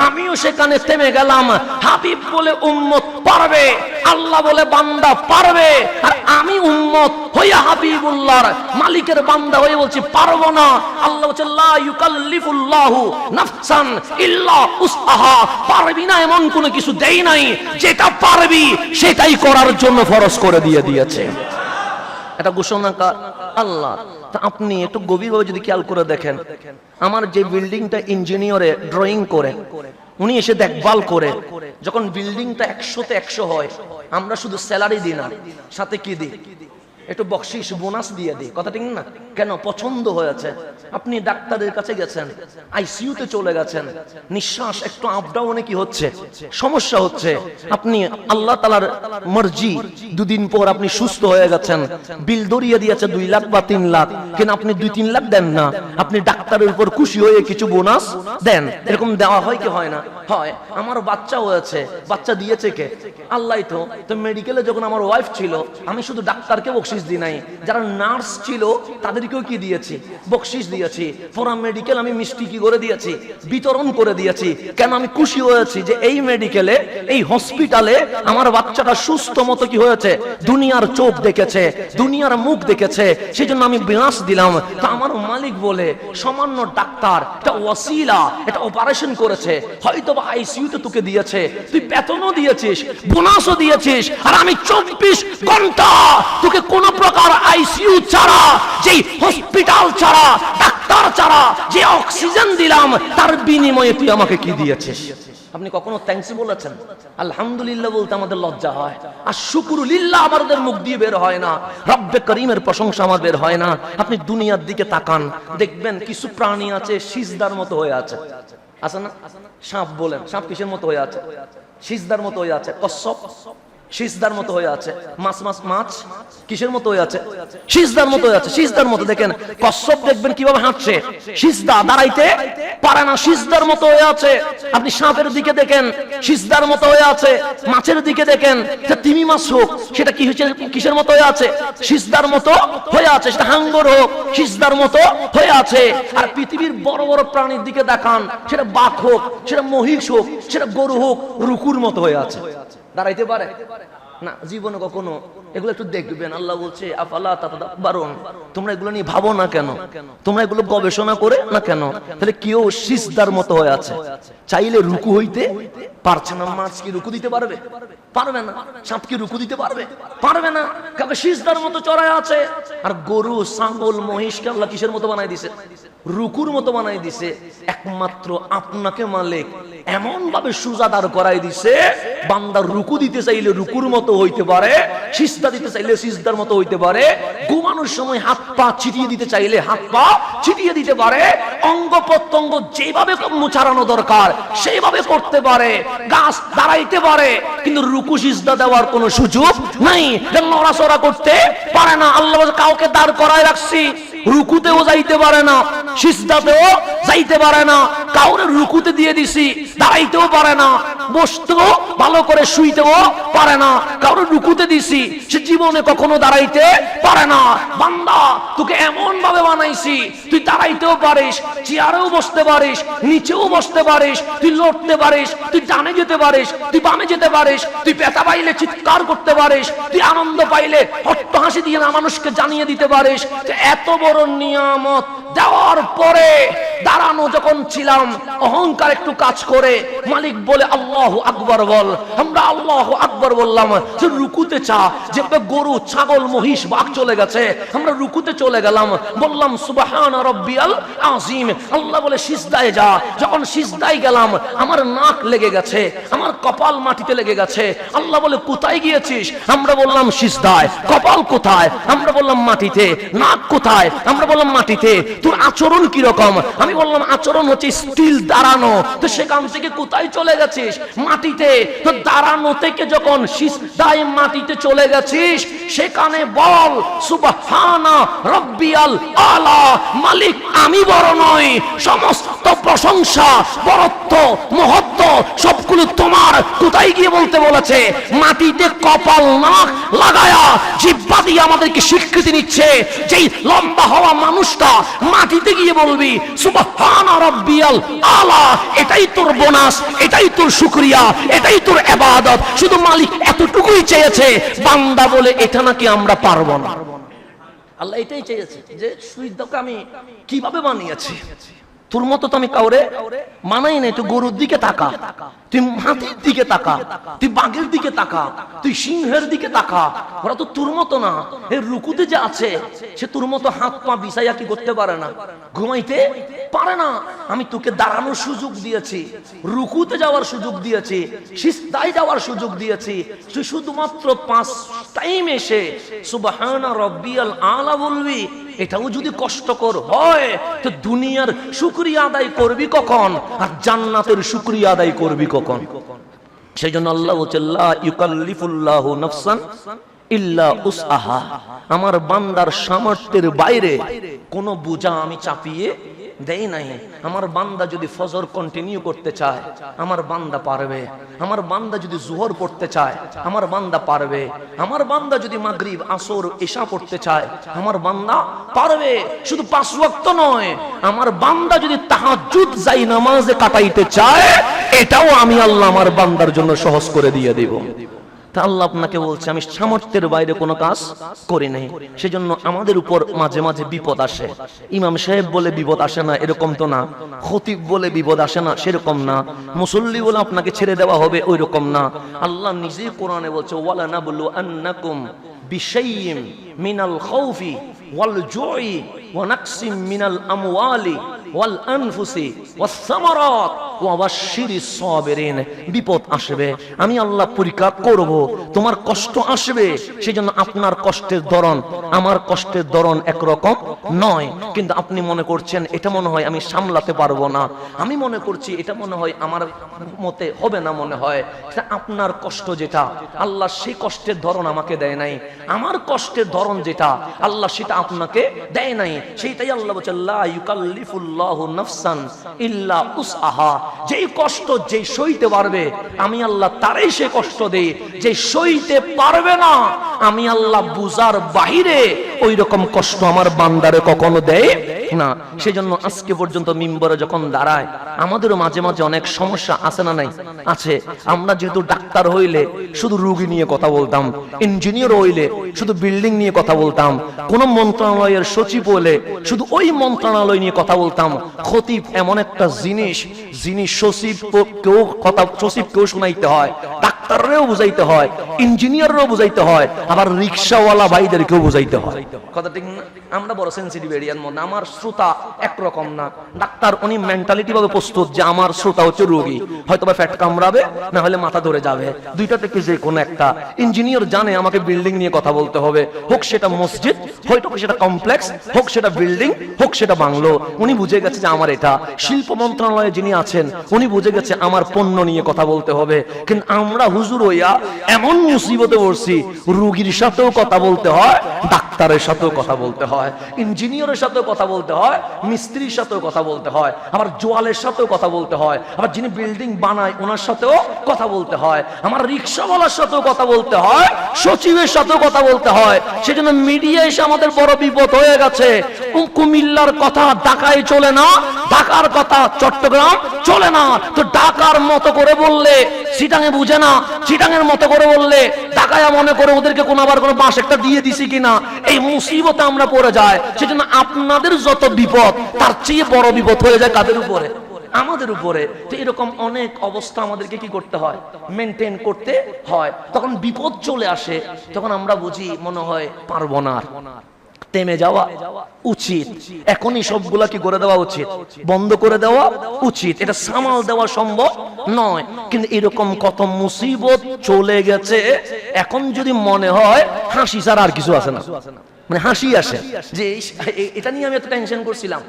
[SPEAKER 1] আমিও সেখানে থেমে গেলাম। হাবিব বলে উম্মত পারবে, আল্লাহ বলে বান্দা পারবে, আর আমি উম্মত হইয়া হাবিবুল্লাহর মালিকের বান্দা হয়ে বলছি পারবো না। আল্লাহ বলছে লা ইউকাল্লিফুল্লাহু নাফসান ইল্লা উসআহা। পারবি না এমন কোনো কিছু দেই নাই, যেটা পারবি সেটাই করার জন্য ফরজ করে দিয়েছে। এটা ঘোষণা কার? আল্লাহ। তা আপনি একটু গভীরভাবে যদি খেয়াল করে দেখেন, আমার যে বিল্ডিংটা ইঞ্জিনিয়ারে ড্রয়িং করে উনি এসে দেখভাল করে, যখন বিল্ডিংটা 100তে 100 হয়, আমরা শুধু স্যালারি দিই না, সাথে কি দিই? একটু বকশিশ বোনাস দিয়ে দিই। কথা ঠিক না? কেন? পছন্দ হয়েছে। আপনি ডাক্তারের কাছে গেছেন, আইসিইউতে চলে গেছেন, নিঃশ্বাস একটু আপ ডাউনে কি হচ্ছে, সমস্যা হচ্ছে, আপনি আল্লাহ তাআলার মর্জি 2 দিন পর আপনি সুস্থ হয়ে গেছেন, বিল ধরিয়ে দিয়েছে 2 লাখ বা 3 লাখ, কিন্তু আপনি 2-3 লাখ দেন না, আপনি ডাক্তারের উপর খুশি হয়ে কিছু বোনাস দেন। এরকম দেওয়া হয় কি হয় না? হয়। আমার বাচ্চা হয়েছে, বাচ্চা দিয়েছে কে? আল্লাহই তো। তো মেডিকেলে যখন আমার ওয়াইফ ছিল, আমি শুধু ডাক্তারকে বকশিশ বকশিস দিই নাই, যারা নার্স ছিল তাদেরকেও কি দিয়েছি, বকশিস দিয়েছি। পুরা মেডিকেল আমি মিষ্টি কি করে দিয়েছি, বিতরণ করে দিয়েছি। কেন? আমি খুশি হয়েছি যে এই মেডিকেলে, এই হসপিটালে আমার বাচ্চাটা সুস্থ মতো কি হয়েছে, দুনিয়ার চোখ দেখেছে, দুনিয়ার মুখ দেখেছে, সেই জন্য আমি বোনাস দিলাম। তা আমার মালিক বলে সামান্য ডাক্তার, এটা ওয়াসিলা, এটা অপারেশন করেছে, হয়তো বা আইসিইউতে তোকে দিয়েছে, তুই বেতনও দিয়েছিস, বোনাসও দিয়েছিস, আর আমি 24 ঘন্টা তোকে কোন প্রকার আইসিইউ ছাড়া, যেই হসপিটাল ছাড়া, ডাক্তার ছাড়া যে অক্সিজেন দিলাম, তার বিনিময়ে তুই আমাকে কি দিয়েছিস? আপনি কখনো থ্যাঙ্কস বলেছেন? আলহামদুলিল্লাহ বলতে আমাদের লজ্জা হয়, আর শুকরুলিল্লাহ আমাদের মুখ দিয়ে বের হয় না, রব্বে করিমের প্রশংসা আমাদের বের হয় না। আপনি দুনিয়ার দিকে তাকান, দেখবেন কিছু প্রাণী আছে সিজদার মতো হয়ে আছে, আছে না? সাপ বলেন, সাপ কিসের মতো হয়ে আছে? সিজদার মতো হয়ে আছে। কচ্ছপ সিজদার মতো হয়ে আছে। মাছ কিসের মতো হয়ে আছে? সিজদার মতো হয়ে আছে, সিজদার মতো। দেখেন কচ্ছপ দেখবেন কিভাবে হাঁটছে, সিজদা, দাঁড়াইতে পারে না, সিজদার মতো হয়ে আছে। আপনি সাপের দিকে দেখেন, সিজদার মতো হয়ে আছে। মাছের দিকে দেখেন, তিমি মাছ হোক, সেটা কি হচ্ছে, কিসের মতো হয়ে আছে? সিজদার মতো হয়ে আছে। সেটা হাঙ্গর হোক, সিজদার মতো হয়ে আছে। আর পৃথিবীর বড় বড় প্রাণীর দিকে দেখান, সেটা বাঘ হোক, সেটা মহিষ হোক, সেটা গরু হোক, রুকুর মতো হয়ে আছে। দাঁড়াইতে পারে না জীবনে কখনো। এগুলো একটু দেখবেন, আল্লাহ বলছে আফালা তাতাদাব্বারুন, তোমরা এগুলো নিয়ে ভাবো না কেন, তোমরা এগুলো গবেষণা করে না কেন? তাহলে কেউ সিজদার মতো হয়ে আছে, চাইলে রুকু হইতে পারছে না। মাছ কি রুকু দিতে পারবে? পারবে না। সাপ কি রুকু দিতে পারবে? পারবে না, কারণ সিজদার মতো চড়ায় আছে। আর গরু, ছাগল, মহিষকে আল্লাহ কিসের মতো বানাই দিছে? রুকুর মতো বানাই দিছে। একমাত্র আপনাকে মালিক এমন ভাবে সুজা দাঁড় করাই দিছে, বান্দার রুকু দিতে চাইলে রুকুর মতো হইতে পারে, সিজদা দিতে চাইলে সিজদার মতো হইতে পারে, ঘুমানোর সময় হাত পা ছিটিয়ে দিতে চাইলে হাত পা ছিটিয়ে দিতে পারে, অঙ্গ প্রত্যঙ্গ যেভাবে মুছারানো দরকার সেইভাবে করতে পারে, গাছ দাঁড়াইতে পারে, কিন্তু রুকু সিজদা দেওয়ার কোনো সুযোগ নাই, নড়াচড়া করতে পারে না। আল্লাহ কাউকে দাঁড় করায় রাখছি, রুকুতেও যাইতে পারে না, সিজদাতেও যাইতে পারে না, কাউরে রুকুতে দিয়ে দিছি, দাঁড়াইতেও পারে না, বসতেও ভালো করে শুইতেও পারে না, কাউরে রুকুতে দিছি, সে জীবনে কখনো দাঁড়াইতে পারে না। বান্দা তোকে এমন ভাবে বানাইছি, তুই দাঁড়াইতেও পারিস, চেয়ারেও বসতে পারিস, নিচেও বসতে পারিস, তুই লড়তে পারিস, তুই ডানে যেতে পারিস, তুই বামে যেতে পারিস, তুই ব্যথা পাইলে চিৎকার করতে পারিস, তুই আনন্দ পাইলে অট্টহাসি দিয়ে না মানুষকে জানিয়ে দিতে পারিস। এত বড় নিয়ামত দেওয়ার পরে দাঁড়ানো যখন ছিলাম, অহংকার একটু কাজ করে মালিক বলে আল্লাহু আকবার বল, আমরা আল্লাহু আকবার বললাম। যে রুকুতে চা, যে গরু, ছাগল, মহিষ, বাঘ চলে গেছে, আমরা রুকুতে চলে গেলাম, বললাম সুবহানা রাব্বিয়াল আযীম। আল্লাহ বলে সিজদায় যা। যখন সিজদায় গেলাম, আমার নাক লেগে গেছে, আমার কপাল মাটিতে লেগে গেছে। আল্লাহ বলে কোথায় গিয়েছিস? আমরা বললাম সিজদায়। কপাল কোথায়? আমরা বললাম মাটিতে। নাক কোথায়? আমরা বললাম মাটিতে। তোর আচরণ কি রকম? আমি বললাম আচরণ হচ্ছে স্টিল, দাঁড়ানো। তো সেখান থেকে কোথায় চলে গেছিস? মাটিতে। তো দাঁড়ানো থেকে যখন সিজদায় মাটিতে চলে গেছিস, সেখানে বল সুবহানা রাব্বিয়াল আলা। মালিক আমি বড় নই, সমস্ত প্রশংসা, বড়ত্ব, মহত্ব সবগুলো তোমার। কোথায় গিয়ে বলতে বলেছে? মাটিতে কপাল নাক লাগায়া জিহ্বা দিয়ে আমাদেরকে স্বীকৃতি নিচ্ছে। যেই লম্বা হওয়া মানুষটা মাটিতে গিয়ে বলবি সুবহানা রাব্বিয়াল আলা, এটাই তোর বোনাস, এটাই তোর শুকরিয়া, এটাই তোর ইবাদত। শুধু মালিক এতটুকুই চেয়েছে, বান্দা বলে এটা নাকি আমরা পারবো না। আল্লাহ এটাই চেয়েছে যে সুইদকে আমি কিভাবে বানিয়েছি, তোর মতো তো আমি কাউরে মানাই নাই। তুই গরুর দিকে তাকা, তুই হাতির দিকে তাকা, তুই বাঘের দিকে তাকা, তুই সিংহের দিকে তাকা, ওরা তো তোর মতো না। এই রুকুতে যে আছে, সে তোর মতো হাত পা বিছাইয়া কি করতে পারে না, ঘুমাইতে পারে না। আমি তোকে দাঁড়ানোর সুযোগ দিয়েছি, রুকুতে যাওয়ার সুযোগ দিয়েছি, সিজদায় যাওয়ার সুযোগ দিয়েছি। তুই শুধুমাত্র 5 টাইম এসে সুবহানা রাব্বিয়াল আলা বলবি। এটাও যদি কষ্টকর হয়, তো দুনিয়ার শুকরিয়া আদায় করবি কখন, আর জান্নাতের শুকরিয়া আদায় করবি কখন? সেই জন্য আল্লাহ বলছে লা ইউকাল্লিফুল্লাহু নাফসান ইল্লা উসআহা। আমার বান্দার সামর্থ্যের বাইরে কোন বোঝা আমি চাপিয়ে দেই নাই। আমার বান্দা যদি ফজর কন্টিনিউ করতে চায় আমার বান্দা পারবে, আমার বান্দা যদি জোহর পড়তে চায় আমার বান্দা পারবে, আমার বান্দা যদি মাগরিব আসর ইশা পড়তে চায় আমার বান্দা পারবে। শুধু 5 ওয়াক্ত নয়, আমার বান্দা যদি তাহাজ্জুদ যাই নামাজে কাটাইতে চায় এটাও আমি আল্লাহ আমার বান্দার জন্য সহজ করে দিয়ে দেব। তা আল্লাহ আপনাকে বলছে আমি সামর্থ্যের বাইরে কোনো কাজ করি নাই। সেজন্য আমাদের উপর মাঝে মাঝে বিপদ আসে। ইমাম সাহেব বলে বিপদ আসে না এরকম তো না, খতিব বলে বিপদ আসে না সেরকম না, মুসল্লি বলে আপনাকে ছেড়ে দেওয়া হবে ওই রকম না। আল্লাহ নিজেই কোরআনে বলছে ওয়ালা নাবলু আন্নাকুম বিশাইইম মিনাল খাউফি ওয়াল জুই ওয়া নাকসিম মিনাল আমওয়ালি ওয়াল আনফুসি ওয়াস সামারাত ওয়া বাশশিরিস সাবিরিন। বিপদ আসবে, আমি আল্লাহ পরীক্ষা করব, তোমার কষ্ট আসবে। সেজন্য আপনার কষ্টের ধরন আমার কষ্টের ধরন একরকম নয়। কিন্তু আপনি মনে করছেন এটা মনে হয় আমি সামলাতে পারবো না, আমি মনে করছি এটা মনে হয় আমার মতে হবে না, মনে হয় এটা আপনার কষ্ট যেটা আল্লাহ সেই কষ্টের ধরন আমাকে দেয় নাই। আমার কষ্টের ধরন যেটা আল্লাহ সেটা আপনাকে দেয় নাই। সেইটাই আল্লাহ বলছে লা ইউকাল্লিফুল্লাহু নাফসান ইল্লা উসআহা। যেই কষ্ট যেই সইতে পারবে আমি আল্লাহ তারই সে কষ্ট দেই, যে সইতে পারবে না আমি আল্লাহ বুঝার বাহিরে ওই রকম কষ্ট আমার বান্দারে কখনো দেয় না। সেজন্য আজকে পর্যন্ত মিম্বরে যখন দাঁড়ায় আমাদেরও মাঝে মাঝে অনেক সমস্যা আছে না নাই? আছে। আমরা যেহেতু ডাক্তার হইলে শুধু রোগী নিয়ে কথা বলতাম, ইঞ্জিনিয়ার হইলে শুধু বিল্ডিং নিয়ে কথা বলতাম, কোন মন্ত্রণালয়ের সচিব হলে শুধু ওই মন্ত্রণালয় নিয়ে কথা বলতাম। খতিব এমন একটা জিনিস যিনি সচিবকেও শোনাইতে হয়, ডাক্তাররেও বুঝাইতে হয়, ইঞ্জিনিয়াররেও বুঝাইতে হয়, আবার রিক্সাওয়ালা ভাইদেরকেও বুঝাইতে হয়। কথা ঠিক না? আমরা বড় সেন্সিটিভ এরিয়ার মধ্যে, আমার শ্রোতা একরকম না। ডাক্তার উনি মেন্টালিটি ভাবে প্রস্তুত যে আমার শ্রোতা হচ্ছে রোগী, হয়তো বা ফ্যাট কামড়াবে না হলে মাথা ধরে যাবে, দুইটা থেকে যে কোনো একটা। ইঞ্জিনিয়ার জানে আমাকে বিল্ডিং নিয়ে কথা বলতে হবে, হোক সেটা মসজিদ, হোক সেটা কমপ্লেক্স, হোক সেটা বিল্ডিং, হোক সেটা বাংলো। উনি বুঝে গেছে যে আমার এটা। শিল্প মন্ত্রণালয়ে যিনি আছেন উনি বুঝে গেছে আমার পণ্য নিয়ে কথা বলতে হবে। কিন্তু আমরা হুজুর হইয়া এমন মুসিবতে পড়ছি, রোগীর সাথেও কথা বলতে হয়, ডাক্তারের সাথেও কথা বলতে হয়, ইঞ্জিনিয়ারের সাথেও কথা বলতে হয়, মিস্ত্রির সাথেও কথা বলতে হয়, আবার জোয়ালের সাথেও কথা বলতে হয়, আবার যিনি বিল্ডিং বানায় ওনার সাথেও কথা বলতে হয়, আমার রিক্সাওয়ালার সাথেও কথা বলতে হয়, সচিবের সাথেও কথা বলতে হয়। সেজন্য মিডিয়া এসে আমাদের বড় বিপদ হয়ে গেছে। কুমিল্লার কথা ঢাকায় চলে না, ঢাকার কথা চট্টগ্রাম চলে না। তো ঢাকার মতো করে বললে চিটাঙে বুঝে না, চিটাঙের মতো করে বললে ঢাকায় মনে করে ওদেরকে কোন আবার কোনো বাস একটা দিয়ে দিছি কিনা, এই মুসিবতে আমরা পড়ে যায়। সেজন্য আপনাদের যত বিপদ তার চেয়ে বড় বিপদ হয়ে যায় কাদের উপরে? আমাদের উপরে। তো এরকম অনেক অবস্থা আমাদেরকে কি করতে হয়? মেনটেন করতে হয়। তখন বিপদ চলে আসে, তখন আমরা বুঝি মনে হয় পারবো না, থেমে যাওয়া উচিত। এখনই সবগুলা কি করে দেওয়া উচিত? বন্ধ করে দেওয়া উচিত। এটা সামাল দেওয়া সম্ভব নয়। কিন্তু এরকম কত মুসিবত চলে গেছে, এখন যদি মনে হয় হাসি ছাড়া আর কিছু আছে না, মানে হাসি আসে যে এটা নিয়ে আমি এত টেনশন করছিলাম,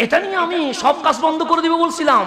[SPEAKER 1] এটা নিয়ে আমি সব কাজ বন্ধ করে দিব বলছিলাম,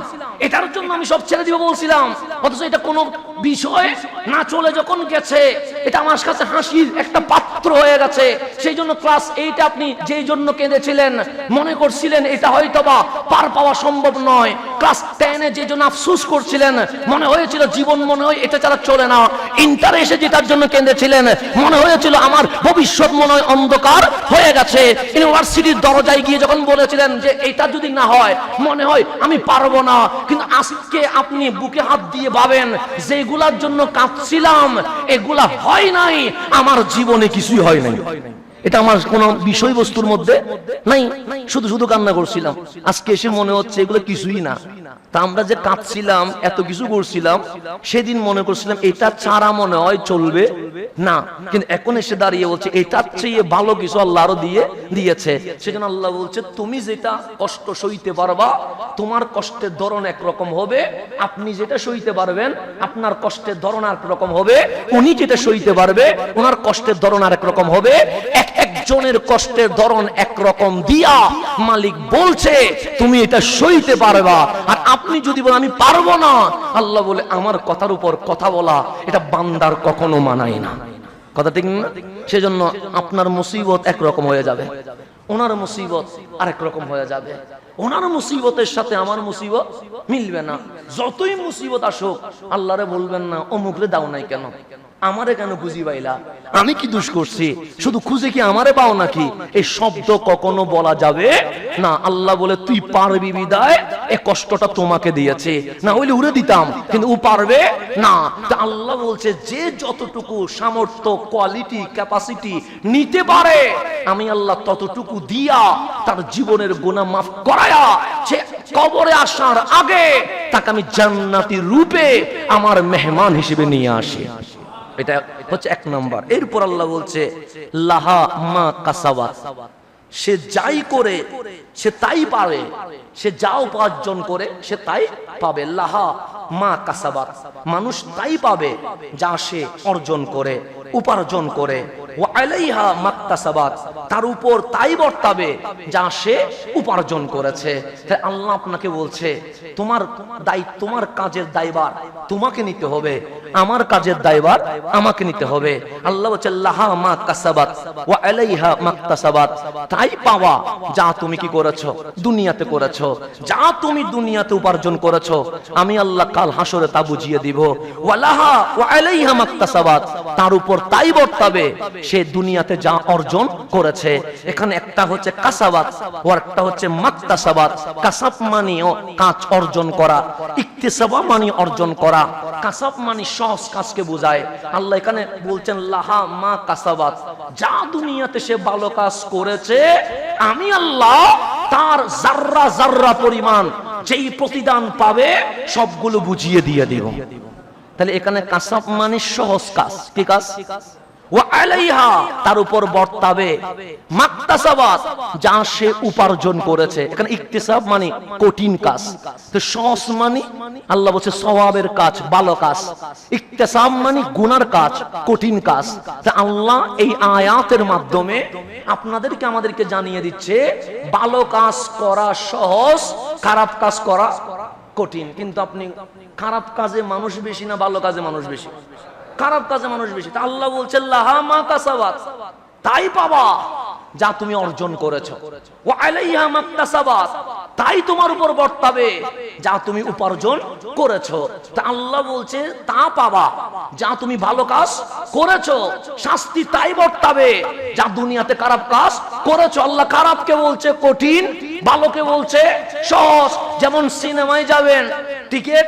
[SPEAKER 1] এটার জন্য আমি সব ছেড়ে দিব বলছিলাম, অথচ এটা কোনো বিষয় না চলে যখন গেছে এটা আমার কাছে হাসির একটা পাত্র হয়ে গেছে। সেই জন্য ক্লাস 8 আপনি যেই জন্য কেঁদেছিলেন, মনে করছিলেন এটা হয়তোবা পার পাওয়া সম্ভব নয়, ক্লাস 10 যে জন্য আফসোস করছিলেন, মনে হয়েছিল জীবন মনে হয় এটা ছাড়া চলে না, ইন্টারে এসে যেটার জন্য কেঁদেছিলেন, মনে হয়েছিল আমার ভবিষ্যৎ মনে হয় অন্ধকার হয়ে গেছে, ইউনিভার্সিটির দরজায় গিয়ে যখন বলেছিলেন যে এটা যদি না হয় মনে হয় আমি পারবো না। কিন্তু আজকে আপনি বুকে হাত দিয়ে ভাবেন যেগুলার জন্য কাঁদছিলাম এগুলা হয় নাই, আমার জীবনে কিছুই হয় নাই, এটা আমার কোন বিষয়বস্তুর মধ্যে নাই, শুধু শুধু কান্না করছিলাম। আজকে এসে মনে হচ্ছে এগুলো কিছুই না। তা আমরা যে কাঁদছিলাম, এত কিছু করছিলাম, সেদিন মনে করছিলাম এটা ছাড়া মনে হয় চলবে না, কিন্তু এখন এসে দাঁড়িয়ে বলছে এটার চেয়ে ভালো কিছু আল্লাহ আরো দিয়েছে। সেজন্য আল্লাহ বলছে তুমি যেটা কষ্ট সইতে পারবা তোমার কষ্টের ধরন একরকম হবে, আপনি যেটা সইতে পারবেন আপনার কষ্টের ধরন আর রকম হবে, উনি যেটা সইতে পারবে ওনার কষ্টের ধরন আর একরকম হবে। একজনের কষ্টের ধরন একরকম দিয়া মালিক বলছে তুমি এটা সইতে পারবা, আর আপনি যদি বলেন আমি পারবো না, আল্লাহ বলে আমার কথার উপর কথা বলা এটা বান্দার কখনো মানায় না। কথা ঠিক না? সেজন্য আপনার মুসিবত একরকম হয়ে যাবে, ওনার মুসিবত আরেক রকম হয়ে যাবে। ওনার মুসিবতের সাথে আমার মুসিবত মিলবে না। যতই মুসিবত আসুক আল্লাহরে বলবেন না অমুকরে দাও নাই কেন, আমারে কেন খুঁজি পাইলা, আমি কি দোষ করছি, শুধু খুঁজে কি আমারে পাও নাকি? এই শব্দ কখনো বলা যাবে না। আল্লাহ বলে তুই পারবি বিদায় এই কষ্টটা তোমাকে দিয়েছে, না হইলে উড়ে দিতাম, কিন্তু ও পারবে না। তা আল্লাহ বলছে যে যতটুকু সামর্থ্য, কোয়ালিটি, ক্যাপাসিটি নিতে পারে আমি আল্লাহ ততটুকু দিয়া তার জীবনের গুনাহ মাফ করায়া সে কবরে আসার আগে তাকে আমি জান্নাতি রূপে আমার মেহমান হিসেবে নিয়ে আসি। এটা হচ্ছে এক নাম্বার। এরপর আল্লাহ বলছে লাহা মা কাসাবাত, সে যাই করে সে তাই পাবে, সে যা উপার্জন করে সে তাই পাবে। লাহা মা কাসাবাত, মানুষ তাই পাবে যা সে অর্জন করে, উপার্জন করে। ওয়া আলাইহা মাকতাসাবাত, তার উপর তাই বর্তাবে যা সে উপার্জন করেছে। তাই আল্লাহ আপনাকে বলছে তোমার দায়িত্ব, তোমার কাজের দায়ভার তোমাকে নিতে হবে, আমার কাজের দায়ভার আমাকে নিতে হবে। আল্লাহ বলছে লাহা মা কাসাবাত ওয়া আলাইহা মাকতাসাবাত, তাই পাওয়া যা তুমি কি করেছো, দুনিয়াতে করেছো। যা তুমি দুনিয়াতে উপার্জন করেছো আমি আল্লাহ কাল হাসরে তা বুঝিয়ে দিব। ওয়ালাহা ওয়া আলাইহা মাকতাসাবাত, তার উপর তাই বর্তাবে সে দুনিয়াতে যা অর্জন করেছে। এখানে একটা হচ্ছে কাসাবাত আর একটা হচ্ছে মাকতাসাবাত। কাসাব মানে কাজ অর্জন করা, ইকতিসাবা মানে অর্জন করা। কাসাব মানে সহজ কাজকে বোঝায়। আল্লাহ এখানে বলছেন লাহা মা কাসাবাত, যা দুনিয়াতে সে ভালো কাজ করেছে আমি আল্লাহ তার জাররা জাররা পরিমাণ যেই প্রতিদান পাবে সবগুলো বুঝিয়ে দিয়ে দিব। তাহলে এখানে কাসাব মানে সহজ কাজ। কি কাজ? ওয়া আলাইহা, তার উপর বর্তাবে মাকতাসাবাত, যা সে উপার্জন করেছে। এখানে ইকতিসাব মানে কঠিন কাজ, তো সহজ মানে আল্লাহ বলছে সওয়াবের কাজ, ভালো কাজ। ইকতিসাব মানে গুনার কাজ, কঠিন কাজ। তা আল্লাহ এই আয়াতের মাধ্যমে আপনাদেরকে আমাদেরকে জানিয়ে দিচ্ছে ভালো কাজ করা সহজ, খারাপ কাজ করা কঠিন। কিন্তু আপনি খারাপ কাজে মানুষ বেশি না ভালো কাজে মানুষ বেশি? খারাপ কাজে মানুষ বেশি। তা আল্লাহ বলছেন লাহা মা কাসাবাত, তাই পাবা যা তুমি অর্জন করেছো। ওয়া আলাইহা মাকতাসাবাত, তাই তোমার উপর বর্তাবে যা তুমি উপার্জন করেছো। তা আল্লাহ বলছে তা পাবা যা তুমি ভালো কাজ করেছো, শাস্তি তাই বর্তাবে যা দুনিয়াতে খারাপ কাজ করেছো। আল্লাহ খারাপকে বলছে কঠিন, ভালোকে বলছে সহজ। যেমন সিনেমায় যাবেন, টিকিট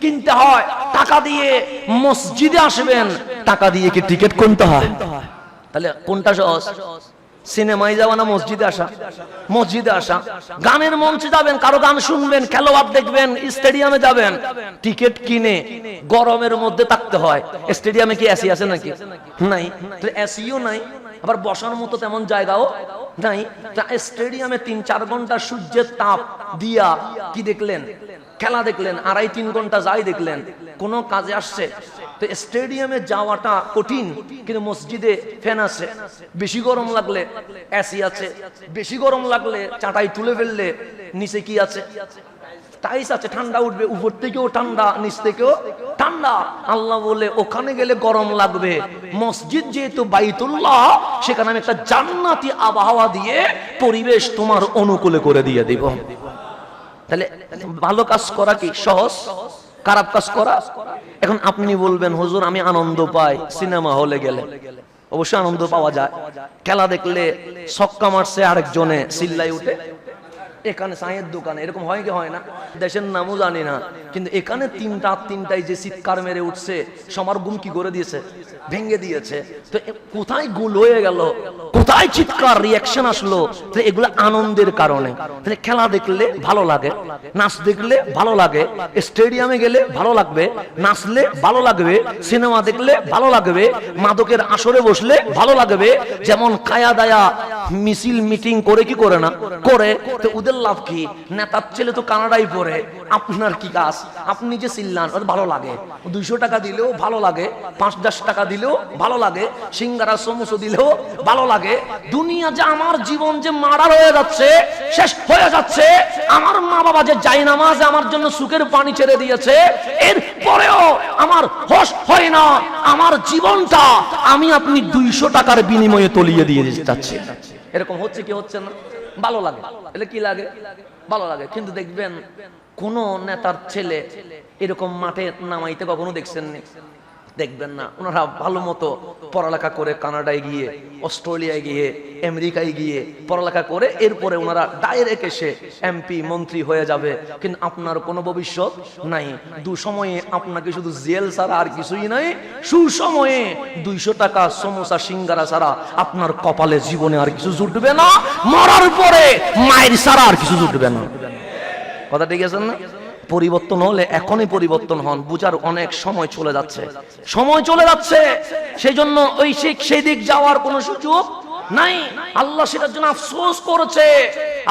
[SPEAKER 1] কিনতে হয় টাকা দিয়ে, মসজিদে আসবেন টাকা দিয়ে কি টিকিট কিনতে হয়? তাহলে কোনটা সহজ? সিনেমায় যাওয়া না মসজিদে আসা? মসজিদে আসা। গানের মঞ্চে যাবেন, কারো গান শুনবেন, খেলোয়াড় দেখবেন, স্টেডিয়ামে যাবেন, টিকিট কিনে গরমের মধ্যে থাকতে হয়। স্টেডিয়ামে কি এসি আছে নাকি? নাই। এসিও নাই, আবার বসার মতো তেমন জায়গাও নাই। স্টেডিয়ামে ৩-৪ ঘন্টা সূর্যের তাপ দিয়া কি দেখলেন? খেলা দেখলেন। ২.৫-৩ ঘন্টা যাই দেখলেন, কোন কাজে আসছে? তো স্টেডিয়ামে যাওয়াটা কঠিন, কিন্তু মসজিদে ফ্যান আছে, বেশি গরম লাগলে এসি আছে, বেশি গরম লাগলে চাটাই তুলে ফেললে নিচে কি আছে? টাইস আছে, ঠান্ডা উঠবে, উপর থেকেও ঠান্ডা, নিচ থেকেও ঠান্ডা। আল্লাহ বলে ওখানে গেলে গরম লাগবে, মসজিদ যেহেতু বাইতুল্লাহ, সেখানে আমি একটা জান্নাতি আবহাওয়া দিয়ে পরিবেশ তোমার অনুকূলে করে দিয়ে দিব। তাহলে ভালো কাজ করা কি সহজ, খারাপ কাজ করা? এখন আপনি বলবেন হুজুর আমি আনন্দ পাই সিনেমা হলে গেলে। অবশ্যই আনন্দ পাওয়া যায়। খেলা দেখলে ছক্কা মারছে আরেকজনে চিল্লাই উঠে, এখানে চায়ের দোকানে এরকম হয় কি হয় না? দেশের নামও জানি না, কিন্তু এখানে ৩টায় যে চিৎকার মেরে উঠছে, সবার ঘুম কি করে দিয়েছে? ভেঙে দিয়েছে। তো কোথায় গোল হয়ে গেল, কোথায় চিৎকার রিয়াকশন আসলো? এগুলো আনন্দের কারণে। তাহলে খেলা দেখলে ভালো লাগে, নাচ দেখলে ভালো লাগে, স্টেডিয়ামে গেলে ভালো লাগবে, নাচলে ভালো লাগবে, সিনেমা দেখলে ভালো লাগবে, মাদকের আসরে বসলে ভালো লাগবে। যেমন খায়া দায়া মিছিল মিটিং করে কি করে না করে, তো ওদের লাভ কি? নেতার ছেলে তো কানাডায় পড়ে, আপনার কি কাজ? আপনি যে চিল্লান ওর ভালো লাগে, 200 টাকা দিলেও ভালো লাগে, 5-10 টাকা দিলেও ভালো লাগে, সিঙ্গারা সমোসা দিলেও ভালো লাগে। দুনিয়া যে আমার জীবন যে মারার হয়ে যাচ্ছে, শেষ হয়ে যাচ্ছে, আমার মা বাবা যে যাই নামাজ আমার জন্য সুখের পানি ছেড়ে দিয়েছে, এর পরেও আমার হোশ হয় না, আমার জীবনটা আমি আপনি 200 টাকার বিনিময়ে তলিয়ে দিয়ে যাচ্ছি। এরকম হচ্ছে কি হচ্ছে না? ভালো লাগে, এলে কি লাগে? ভালো লাগে। কিন্তু দেখবেন কোন নেতার ছেলে এরকম মাঠে নামাইতে কখনো দেখছেন না, দেখবেন না। ওনারা ভালো মতো পড়ালেখা করে কানাডায় গিয়ে, অস্ট্রেলিয়ায় গিয়ে, আমেরিকায় গিয়ে পড়ালেখা করে এরপরে ওনারা ডাইরেক্ট এসে এমপি মন্ত্রী হয়ে যাবে। কিন্তু আপনার কোনো ভবিষ্যৎ নাই। দুসময়ে আপনাকে শুধু জেল ছাড়া আর কিছুই নাই। সুসময়ে 200 টাকা সমোসা সিঙ্গারা ছাড়া আপনার কপালে জীবনে আর কিছু জুটবে না। মরার পরে মায়ের ছাড়া আর কিছু জুটবে না। কথা ঠিক আছে না? পরিবর্তন হলে এখনই পরিবর্তন হন, বুঝার অনেক সময় চলে যাচ্ছে, সময় চলে যাচ্ছে। সেই জন্য ওই সেই দিক যাওয়ার কোনো সুযোগ নাই। আল্লাহ সেটার জন্য আফসোস করেছে,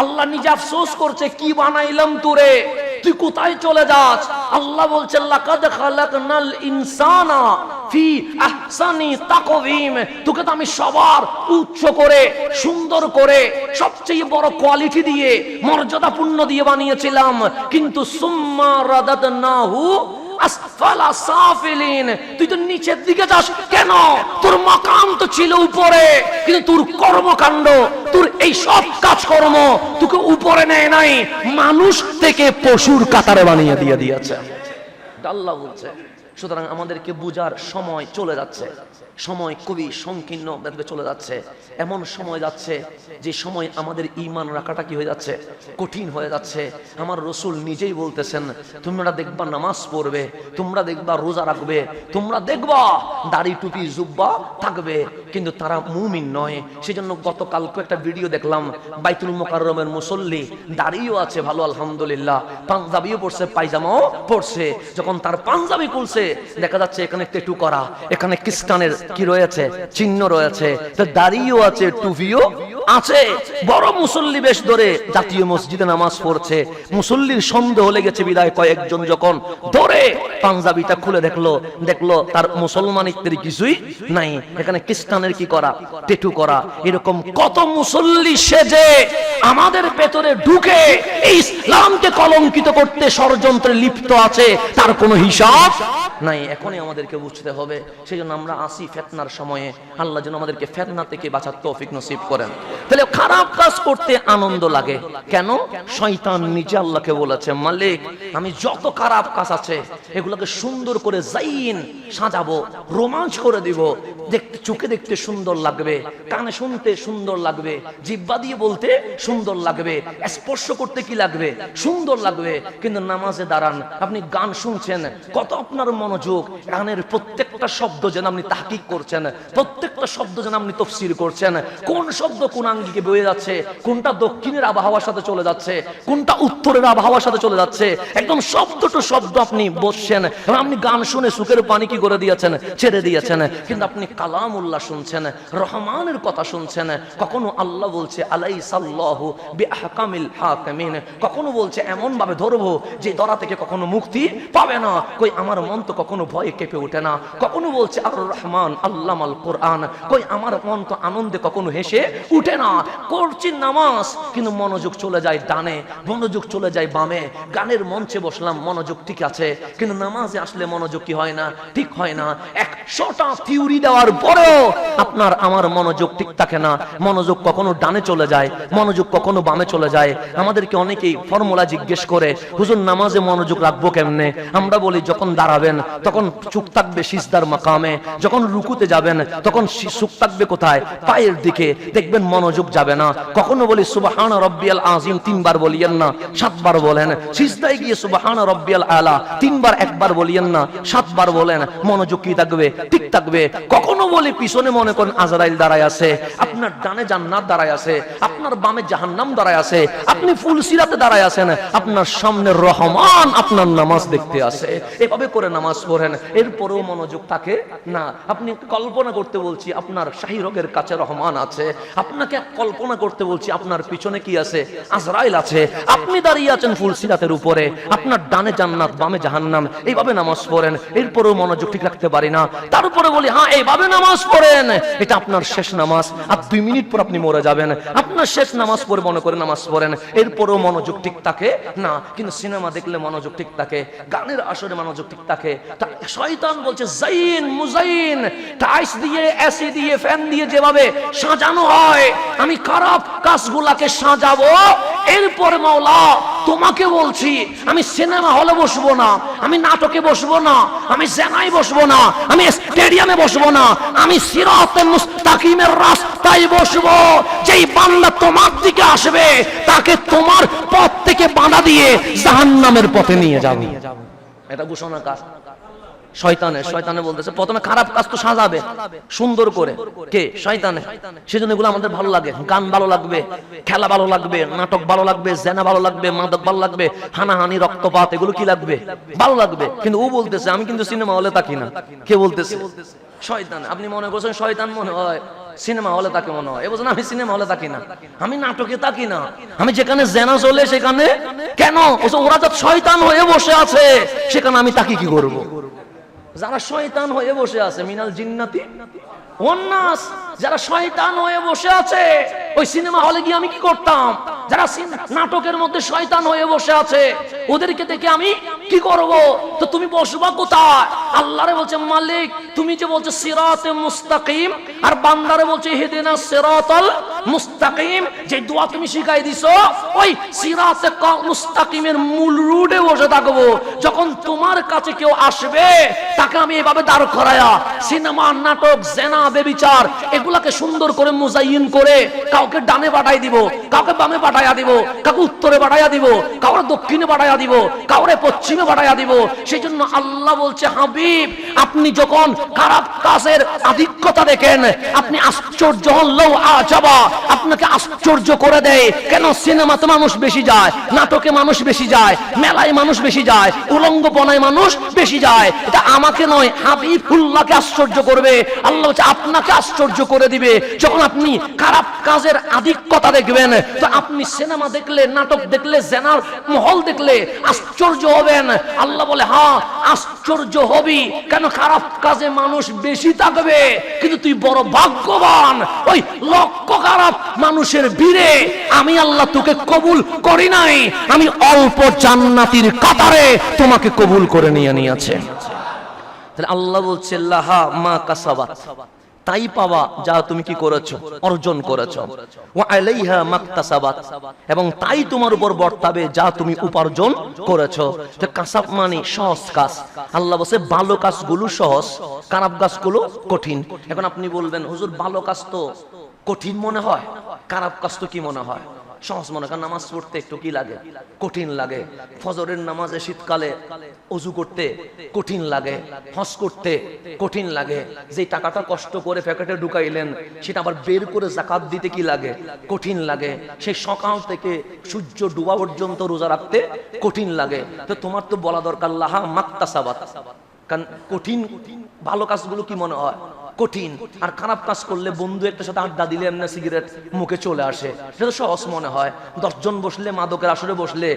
[SPEAKER 1] আল্লাহ নিজে আফসোস করছে, কি বানাইলাম তোরে, তুই কোথায় চলে যাস? আল্লাহ বলছে লাকাদ খালাকনাল ইনসানা ফি আহসানি তাকওয়িম, তোকে তো আমি সবার উচ্চ করে, সুন্দর করে, সবচেয়ে বড় কোয়ালিটি দিয়ে, মর্যাদাপূর্ণ দিয়ে বানিয়েছিলাম। কিন্তু সুম্মা রাদাদনাহু আসফালা সাফিলিন, তুই তো নিচের দিকে যাস কেন? তোর মাকাম তো ছিল উপরে, কিন্তু তোর কর্মকাণ্ড, তোর এই সব কাজকর্ম তোকে উপরে নেয় নাই, মানুষ থেকে পশুর কাতারে বানিয়ে দিয়ে দিয়েছে, আল্লাহ বলছে। সুতরাং আমাদেরকে বুঝার সময় চলে যাচ্ছে, সময় খুবই সংকীর্ণ ভাবে চলে যাচ্ছে। এমন সময় যাচ্ছে যে সময় আমাদের ঈমান রাখাটা কি হয়ে যাচ্ছে? কঠিন হয়ে যাচ্ছে। আমার রাসূল নিজেই বলতেছেন, তোমরা দেখবা নামাজ পড়বে, তোমরা দেখবা রোজা রাখবে, তোমরা দেখবা দাড়ি টুপি জুব্বা থাকবে, কিন্তু তারা মুমিন নয়। সেজন্য গতকালকে একটা ভিডিও দেখলাম, বাইতুল মুকাররমের মুসল্লি, দাড়িও আছে ভালো আলহামদুলিল্লাহ, পাঞ্জাবিও পরছে, পায়জামাও পরছে। যখন তার পাঞ্জাবি খুলছে দেখা যাচ্ছে এখানে ট্যাটু করা, এখানে খ্রিস্টানের কি রয়েছে, চিহ্ন রয়েছে, দাড়িও আছে, টুপিও আছে। বড় মুসল্লি বেশ ধরে জাতীয় মসজিদে নামাজ পড়ছে। মুসল্লির সন্দেহ লেগেছে বিদায় কয়েকজন যখন ধরে পাঞ্জাবিটা খুলে দেখলো তার মুসলমানিত্বের কিছুই নাই, এখানে খ্রিস্টানের কি করা, ট্যাটু করা। এরকম কত মুসল্লি সেজে আমাদের ভেতরে ঢুকে এই ইসলামকে কলঙ্কিত করতে ষড়যন্ত্রে লিপ্ত আছে, তার কোনো হিসাব নাই। এখনই আমাদেরকে বুঝতে হবে। সেই জন্য আমরা আসি ফিতনার সময়ে, আল্লাহ যেন আমাদেরকে ফিতনা থেকে বাঁচার তৌফিক নসিব করেন। তাহলে খারাপ কাজ করতে আনন্দ লাগে কেন? শয়তান নিজে আল্লাহকে বলেছে, মালিক আমি যত খারাপ কাজ আছে এগুলোকে সুন্দর করে জাইন সাজাবো, রোমাঞ্চ করে দিব, দেখতে চোখে দেখতে সুন্দর লাগবে, কানে শুনতে সুন্দর লাগবে, জিহ্বা দিয়ে বলতে সুন্দর লাগবে, স্পর্শ করতে কি লাগবে, সুন্দর লাগবে। কিন্তু নামাজে দাঁড়ান, আপনি গান শুনছেন, কত আপনার মনোযোগ, গানের প্রত্যেকটা শব্দ যেন আপনি তাহকিক করছেন, প্রত্যেকটা শব্দ যেন আপনি তাফসীর করছেন, কোন শব্দ কোন আঙ্গিকে বয়ে যাচ্ছে, কোনটা দক্ষিণের আবহাওয়ার সাথে চলে যাচ্ছে, কোনটা উত্তরের আবহাওয়ার সাথে চলে যাচ্ছে, একদম শব্দ টু শব্দ আপনি বসছেন এবং আপনি গান শুনে সুখের পানি কি করে দিয়েছেন, ছেড়ে দিয়েছেন। কিন্তু আপনি কালামুল্লাহ শুনছেন, রহমানের কথা শুনছেন। কখনো আল্লাহ বলছে আলাইসাল্লাহু বিআহকামিল হাকিমিন, কখনো বলছে এমন ভাবে ধরবো যে ধরা থেকে কখনো মুক্তি পাবে না। কই আমার মন তো কখনো ভয়ে কেঁপে ওঠে না। কখনো বলছে আর রহমান আল্লামাল কোরআন, কই আমার মন তো আনন্দে কখনো হেসে উঠে না। করছি নামাজ কিন্তু মনোযোগ চলে যায় ডানে, মনোযোগ চলে যায় বামে। গানের মঞ্চে বসলাম, মনোযোগ ঠিক আছে, কিন্তু নামাজে আসলে মনোযোগ কি হয় না, ঠিক হয় না। 100টা থিওরি দেওয়ার পরেও আপনার আমার মনোযোগ ঠিক থাকে না। মনোযোগ কখনো ডানে চলে যায়, মনোযোগ কখনো বামে চলে যায়। আমাদেরকে অনেকেই ফর্মুলা জিজ্ঞেস করে, হুজুর নামাজে মনোযোগ রাখবো কেমনে? আমরা বলি যখন দাঁড়াবেন তখন চোখ থাকবে সিজদার মাকামে, যখন রুকুতে যাবেন তখন চোখ থাকবে কোথায়, পায়ের দিকে, দেখবেন মনোযোগ যাবে না। কখনো বলি সুবহান রাব্বিয়াল আযীম 3 বার বলিয়েন না, 7 বার বলেন। সিজদায় গিয়ে সুবহান রাব্বিয়াল আলা 3 বার 1 বার বলিয়েন না, 7 বার বলেন। মনোযোগ কি থাকবে, ঠিক থাকবে। কখনো বলি পিছনে মনে করেন আজরাইল দাঁড়ায় আছে, আপনার ডানে জান্নাত দাঁড়ায় আছে, আপনার বামে জাহান্নাম দাঁড়ায় আছে, আপনি ফুলসিরাতে দাঁড়ায় আছেন, আপনার সামনে রহমান আপনার নামাজ দেখতে আছে। এভাবে করে নামাজ পড়েন, এরপরেও মনোযোগ থাকে না। আপনি কল্পনা করতে বলছি আপনার শাহী রগের কাছে রহমান আছে, আপনাকে কল্পনা করতে বলছি, আপনার পিছনে কি আছে? আজরাইল আছে, আপনি দাঁড়িয়ে আছেন ফুলসিরাতের উপরে, আপনার ডানে জান্নাত বামে জাহান্নাম। এইভাবে নামাজ পড়েন, এরপরেও মনোযোগ ঠিক রাখতে পারি না, তারপরে বলি হ্যাঁ এইভাবে নামাজ পড়েন, এটা আপনার শেষ নামাজ, আর 2 মিনিট পর আপনি মরে যাবেন। আপনার শেষ নামাজ পড়ে মনে করে নামাজ পড়েন, এরপরেও মনোযোগ ঠিক থাকে না। কিন্তু সিনেমা দেখলে মনোযোগ ঠিক থাকে, গানের আসরে মনোযোগ ঠিক থাকে। শয়তান বলছে জাইন মুজাইন, টাইলস দিয়ে এসি দিয়ে ফ্যান দিয়ে যেভাবে সাজানো হয়, আমি খারাপ কাজগুলাকে সাজাবো। এরপর মাওলা তোমাকে বলছি, আমি সিনেমা হলে বসবো না, আমি নাটকে বসবো না, আমি জেনায় বসবো না, আমি স্টেডিয়ামে বসবো না, আমি সিরাতে মুস্তাকিমের রাস্তায় বসবো। যেই বান্দা তোমার দিকে আসবে তাকে তোমার পথ থেকে বাধা দিয়ে জাহান্নামের পথে নিয়ে যাবে। এটা ঘোষণা কাজ শয়তানের। শয়তানে বলতেছে প্রথমে খারাপ কাজ তো সাজাবে সুন্দর করে, কে? শয়তানে। সেজন্য এগুলো আমাদের ভালো লাগে, গান ভালো লাগবে, খেলা ভালো লাগবে, নাটক ভালো লাগবে, জেনা ভালো লাগবে, মাদক ভালো লাগবে, হানাহানি রক্তপাত এগুলো কি লাগবে? ভালো লাগবে। কিন্তু ও বলতেছে আমি কিন্তু সিনেমা হলে তাকি না। কে বলতেছে? শয়তান। আপনি মনে করছেন শয়তান মনে হয় সিনেমা হলে তাকে মনে হয়, এবছর আমি সিনেমা হলে তাকি না, আমি নাটকে তাকি না, আমি যেখানে জেনা চলে সেখানে কেন? ওরা যত শয়তান হয়ে বসে আছে সেখানে আমি তাকি কি করব? যারা শয়তান হয়ে বসে আছে মিনাল জিন্নাতি ওয়ান নাস, যারা শয়তান হয়ে বসে আছে ওই সিনেমা হলে গিয়ে আমি কি করতাম? যারা নাটকের মধ্যে শয়তান হয়ে বসে আছে ওদেরকে দেখে আমি কি করব? তো তুমি বসবা কোথায়? আল্লাহরে বলছে মালিক তুমি যে বলছো সিরাতে মুস্তাকিম, আর বান্দারে বলছে ইহদিনাস সিরাতাল মুস্তাকিম, যে দোয়া তুমি শিখাই দিছো ওই সিরাতে মুস্তাকিমের মূল রুটে বসে থাকবো। যখন তোমার কাছে কেউ আসবে তাকে আমি এভাবে দাঁড় করায়া সিনেমা নাটক জেনা বেবিচার এগুলাকে সুন্দর করে মুজাইন করে কাউকে ডানে পাঠাই দিব, কাউকে বামে পাঠাইয়া দিব, কাউকে উত্তরে পাঠাইয়া দিব, কাউরে দক্ষিণে পাঠাইয়া দিব, কাউরে পশ্চিমে পাঠাইয়া দিব। সেই জন্য আল্লাহ বলছে হাবিব আপনি যখন খারাপ কাজের আধিক্যতা দেখেন আপনি আশ্চর্য হলেও আজাবা, আপনাকে আশ্চর্য করে দেয়। কেন? সিনেমাতে মানুষ বেশি যায়, নাটকে মানুষ বেশি যায়, মেলায় মানুষ বেশি যায়, উলঙ্গপনায় মানুষ বেশি যায়। এটা আমাকে নয় হাবিবুল্লাহকে আশ্চর্য করবে। আল্লাহ বলছে আপনাকে আশ্চর্য করে দিবে যখন আপনি খারাপ কাজের আধিক্যতা দেখবেন। তো আপনি সিনেমা দেখলে, নাটক দেখলে, জেনার মহল দেখলে আশ্চর্য হবেন। আল্লাহ বলে হ্যাঁ আশ্চর্য হবি, কেন? খারাপ কাজে মানুষ বেশি থাকবে, কিন্তু তুই বড় ভাগ্যবান ওই লক্ষ খারাপ মানুষের ভিড়ে আমি আল্লাহ তোকে কবুল করি নাই, আমি অল্প জান্নাতীর কাতারে তোমাকে কবুল করে নিয়ে নিয়েছে। আল্লাহ বলছে লাহা মা কাসাবাত, তাই পাওয়া যা তুমি কি করেছো, অর্জন করেছো। ওয়া আলাইহা মাকতাসাবাত, এবং তাই তোমার উপর বর্তাবে যা তুমি উপার্জন করেছো। তো কাসাব মানে সহজ কাজ। আল্লাহ বলছে ভালো কাজগুলো সহজ, খারাপ কাজগুলো কঠিন। এখন আপনি বলবেন হুজুর ভালো কাজ তো কঠিন মনে হয়, খারাপ কাজ তো কি মনে হয়? সহজ মনে হয়। নামাজ পড়তে একটু কি লাগে? কঠিন লাগে। ফজরের নামাজে শীতকালে ওযু করতে কঠিন লাগে, হজ করতে কঠিন লাগে। যে টাকাটা কষ্ট করে পকেটে ঢুকাইলেন সেটা আবার বের করে যাকাত দিতে কি লাগে? কঠিন লাগে। সেই সকাল থেকে সূর্য ডুবা পর্যন্ত রোজা রাখতে কঠিন লাগে। তো তোমার তো বলা দরকার লাহা মাকতাসাবাত, কারণ কঠিন ভালো কাজগুলো কি মনে হয়? কঠিন। আর খারাপ কাজ করলে বন্ধু একটা সাথে আড্ডা দিলে এমনি সিগারেট মুখে চলে আসে, সেটা সহজ মনে হয়। 10 জন বসলে, মাদকের আসরে বসলে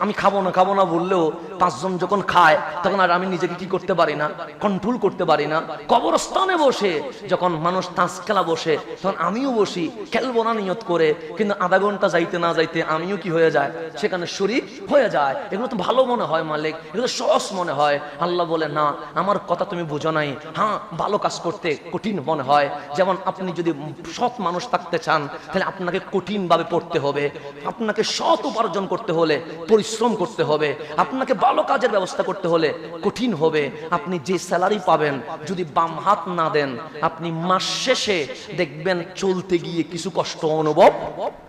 [SPEAKER 1] আমি খাবো না বললেও 5 জন যখন খায় তখন আর আমি নিজেকে কি করতে পারি না, কন্ট্রোল করতে পারি না। কবরস্থানে বসে যখন মানুষ তাস খেলা বসে তখন আমিও বসি, খেলবো না নিয়ত করে, কিন্তু আধা ঘন্টা যাইতে না যাইতে আমিও কি হয়ে যায়, সেখানে শরীক হয়ে যায়। এগুলো তো ভালো মনে হয় মালিক, এগুলো সহজ মনে হয়। আল্লাহ বলে না, আমার কথা তুমি বুঝো নাই। হ্যাঁ ভালো কাজ করতে কঠিন মনে হয়। যেমন আপনি যদি সৎ মানুষ থাকতে চান তাহলে আপনাকে কঠিন ভাবে পড়তে হবে, আপনাকে সৎ উপার্জন করতে হলে পরিশ্রম করতে হবে, আপনাকে ভালো কাজের ব্যবস্থা করতে হলে কঠিন হবে। আপনি যে স্যালারি পাবেন যদি বাম হাত না দেন আপনি মাস শেষে দেখবেন চলতে গিয়ে কিছু কষ্ট অনুভব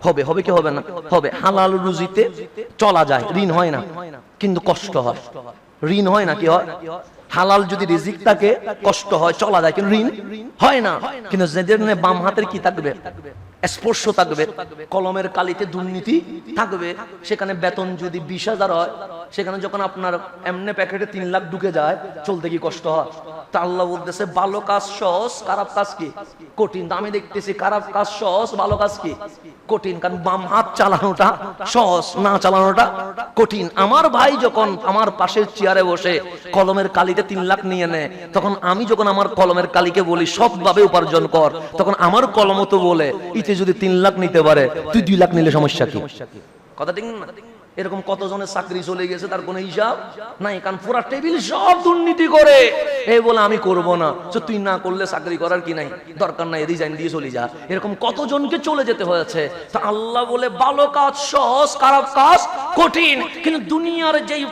[SPEAKER 1] হবে। হবে কি হবে না? হবে। হালাল রুজিতে চলা যায়, ঋণ হয় না, কিন্তু কষ্ট হয়। ঋণ হয় না, কি হয়? হালাল যদি রিজিক থাকে কষ্ট হয়, চলা যায়, কিন্তু ঋণ হয় না। কিন্তু যাদের বাম হাতের কি থাকবে? স্পর্শ থাকবে, কলমের কালিতে দুর্নীতি থাকবে। সেখানে বেতন যদি 20,000 হয়, সেখানে যখন আপনার এমনি প্যাকেটে 3 লাখ ঢুকে যায় চলতে কি কষ্ট হয়? তা আল্লাহ বলতেছে ভালো কাজ সহজ, খারাপ কাজ কি কঠিন। আমি দেখতেছি খারাপ কাজ সহজ, ভালো কাজ কি কঠিন। কারণ বাম হাত চালানোটা সহজ, না চালানোটা কঠিন। আমার ভাই যখন আমার পাশের চেয়ারে বসে কলমের কালিতে 3 লাখ নিয়ে নেয়, তখন আমি যখন আমার কলমের কালিকে বলি সৎভাবে উপার্জন কর, তখন আমার কলমও তো বলে ইতে যদি 3 লাখ নিতে পারে তুই 2 লাখ নিলে সমস্যা কি? কথা ঠিক না? এরকম কতজনের চাকরি চলে গেছে তার কোনো হিসাব নাই। কারণ পুরা টেবিল সব দুর্নীতি করে, এই বলে আমি করব না, তুই না করলে চাকরি করার কি নাই, দরকার নাই, রিজাইন দিয়ে চলে যা। এরকম কতজনকে চলে যেতে হয়েছে। তা আল্লাহ বলে ভালো কাজ সহজ, খারাপ কাজ কঠিন। কিন্তু দুনিয়ার যেই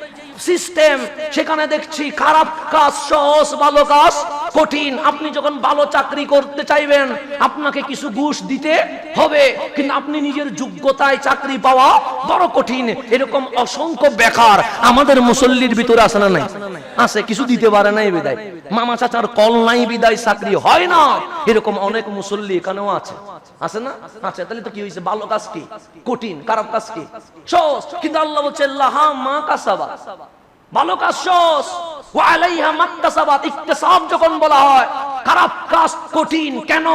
[SPEAKER 1] সিস্টেম, সেখানে দেখছি খারাপ কাজ সহজ, ভালো কাজ কঠিন। আপনি যখন ভালো চাকরি করতে চাইবেন আপনাকে কিছু ঘুষ দিতে হবে, কিন্তু আপনি নিজের যোগ্যতায় চাকরি পাওয়া বড় কঠিন। এরকম অসংখ্য বেকার আমাদের মুসল্লির ভিতরে আছে না নাই? আছে, কিছু দিতে পারে নাই বিদায়, মামা চাচার কল নাই বিদায় চাকরি হয় না। এরকম অনেক মুসল্লি এখানেও আছে, আছে না? আচ্ছা, তাহলে তো কি হয়েছে? ভালো কাজ কি কঠিন, খারাপ কাজ কি সহজ। কিন্তু আল্লাহ বলছে লাহা মা কাসাবা, ভালো কাজ সহজ, ওয়া আলাইহা মাকতাসাবাত। ইকতিসাব যখন বলা হয়, খারাপ কাজ কঠিন কেন?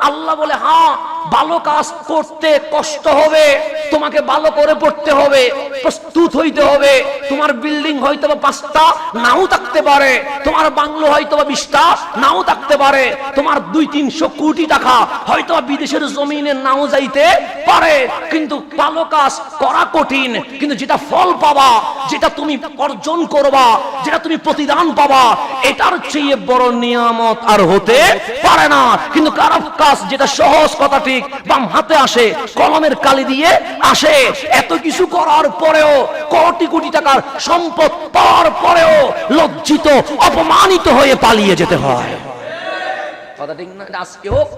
[SPEAKER 1] আল্লাহ বলে হ্যাঁ, ভালো কাজ করতে কষ্ট হবে, তোমাকে ভালো করে পড়তে হবে, প্রস্তুত হইতে হবে। তোমার বিল্ডিং হয়তো 5টা নাও থাকতে পারে, তোমার বাংলো হয়তো 20টা নাও থাকতে পারে, তোমার 200-300 কোটি টাকা হয়তো বিদেশের জমিনে নাও যাইতে পারে, কিন্তু ভালো কাজ করা কঠিন। কিন্তু যেটা ফল পাবা, যেটা তুমি অর্জন করবা, যেটা তুমি প্রতিদান পাবা, এটার চেয়ে বড় নিয়ামত আর হতে পারে না। কিন্তু খারাপ কাজ যেটা সহজ, কথা ঠিক, বাম হাতে আসে, কলমের কালি দিয়ে আসে, এত কিছু করার পরেও, কোটি কোটি টাকার সম্পদ পাওয়ার পরেও লজ্জিত, অপমানিত হয়ে পালিয়ে যেতে হয়। কথা ঠিক না? আজকে হোক,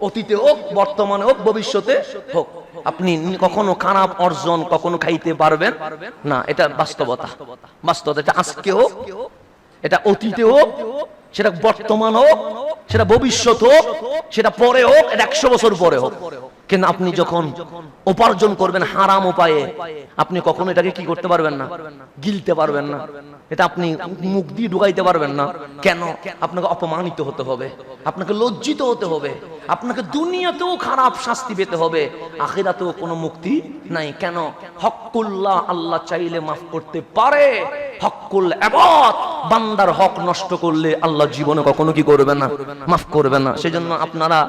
[SPEAKER 1] অতীতে হোক, বর্তমানে হোক, ভবিষ্যতে হোক, আপনি কখনো খারাপ অর্জন কখনো খাইতে পারবেন না। এটা বাস্তবতা, বাস্তবতা। এটা আজকে হোক, এটা অতীতে হোক, সেটা বর্তমান হোক, সেটা ভবিষ্যৎ হোক, সেটা পরে হোক, এটা 100 বছর পরে হোক। কিন্তু আপনি যখন উপার্জন করবেন হারাম উপায়ে, আপনি কখনো এটাকে কি করতে পারবেন না, গিলতে পারবেন না। এটা আপনি মুখ দিয়ে ঢুকাইতে পারবেন না। কেন? আপনাকে অপমানিত হতে হবে, আপনাকে লজ্জিত হতে হবে, আপনাকে দুনিয়াতেও খারাপ শাস্তি পেতে হবে, আখিরাতেও কোনো মুক্তি নাই। কেন? হকুল্লাহ, আল্লাহ চাইলে মাফ করতে পারে। হকুল ইবাদ, বান্দার হক নষ্ট করলে আল্লাহ জীবনে কখনো কি করবে না, মাফ করবে না। সেজন্য আপনারা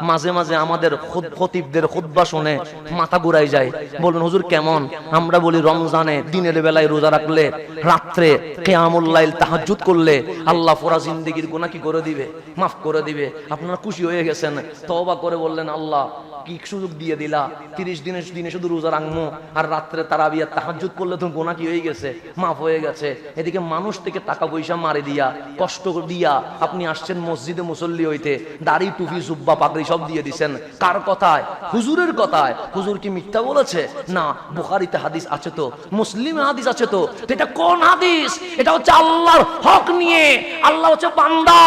[SPEAKER 1] মাঝে মাঝে আমাদের খতিবদের খুতবা শুনে মাথা ঘুরাই যায়, বলবেন হুজুর কেমন? আমরা বলি রমজানে দিনের বেলায় রোজা রাখলে, রাত্রে কিয়ামুল লাইল তাহাজ্জুদ করলে আল্লাহ পুরা জিন্দেগীর গুনাহ কি করে দিবে, মাফ করে দিবে। আপনারা খুশি হয়ে গেছেন, তওবা করে বললেন আল্লাহ কি সুযোগ দিয়ে দিলা, 30 দিনে শুধু রোজা রাখবো, আর রাত্রে তারাবিয়া তাহাজ্জুদ করলে তো গুনাহ কি হয়ে গেছে, মাফ হয়ে গেছে। এদিকে মানুষ থেকে টাকা পয়সা মারি দিয়া, কষ্ট দিয়া আপনি আসছেন মসজিদে মুসল্লি হইতে, দাড়ি টুপি জুব্বা পাগড়ি সব দিয়ে দিছেন। কার কথায়? হুজুরের কথায়। হুজুর কি মিথ্যা বলেছে? না, বুখারীতে হাদিস আছে তো, মুসলিমে হাদিস আছে তো। এটা কোন হাদিস? এটা হচ্ছে আল্লাহর হক নিয়ে। আল্লাহ হচ্ছে বান্দা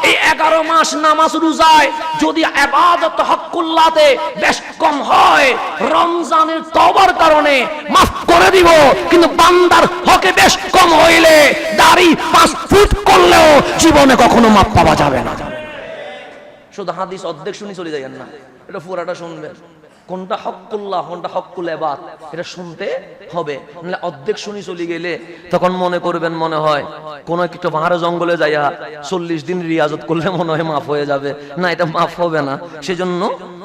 [SPEAKER 1] এই 11 মাস নামাজ রোজায় যদি ইবাদত হকুল্লাহতে বেশ কম হয়, রমজানের তওবার কারণে মাফ করে দিব। কিন্তু বান্দার হকে বেশ কম হইলে দাড়ি 5 ফুট করলেও জীবনে কখনো মাফ পাওয়া যাবে না। শুধু হাদিস অর্ধেক শুনি চলে যাবেন না, এটা পুরাটা শুনবেন। কোনটা হকুল্লাহ, কোনটা হকুল ইবাদ, এটা শুনতে হবে। নাহলে অর্ধেক শুনি চলে গেলে তখন মনে করবেন মনে হয় কোন একটা পাহাড়ে জঙ্গলে যাইয়া 40 দিন রিয়াজত করলে মনে হয় মাফ হয়ে যাবে। না, এটা মাফ হবে না। সেজন্য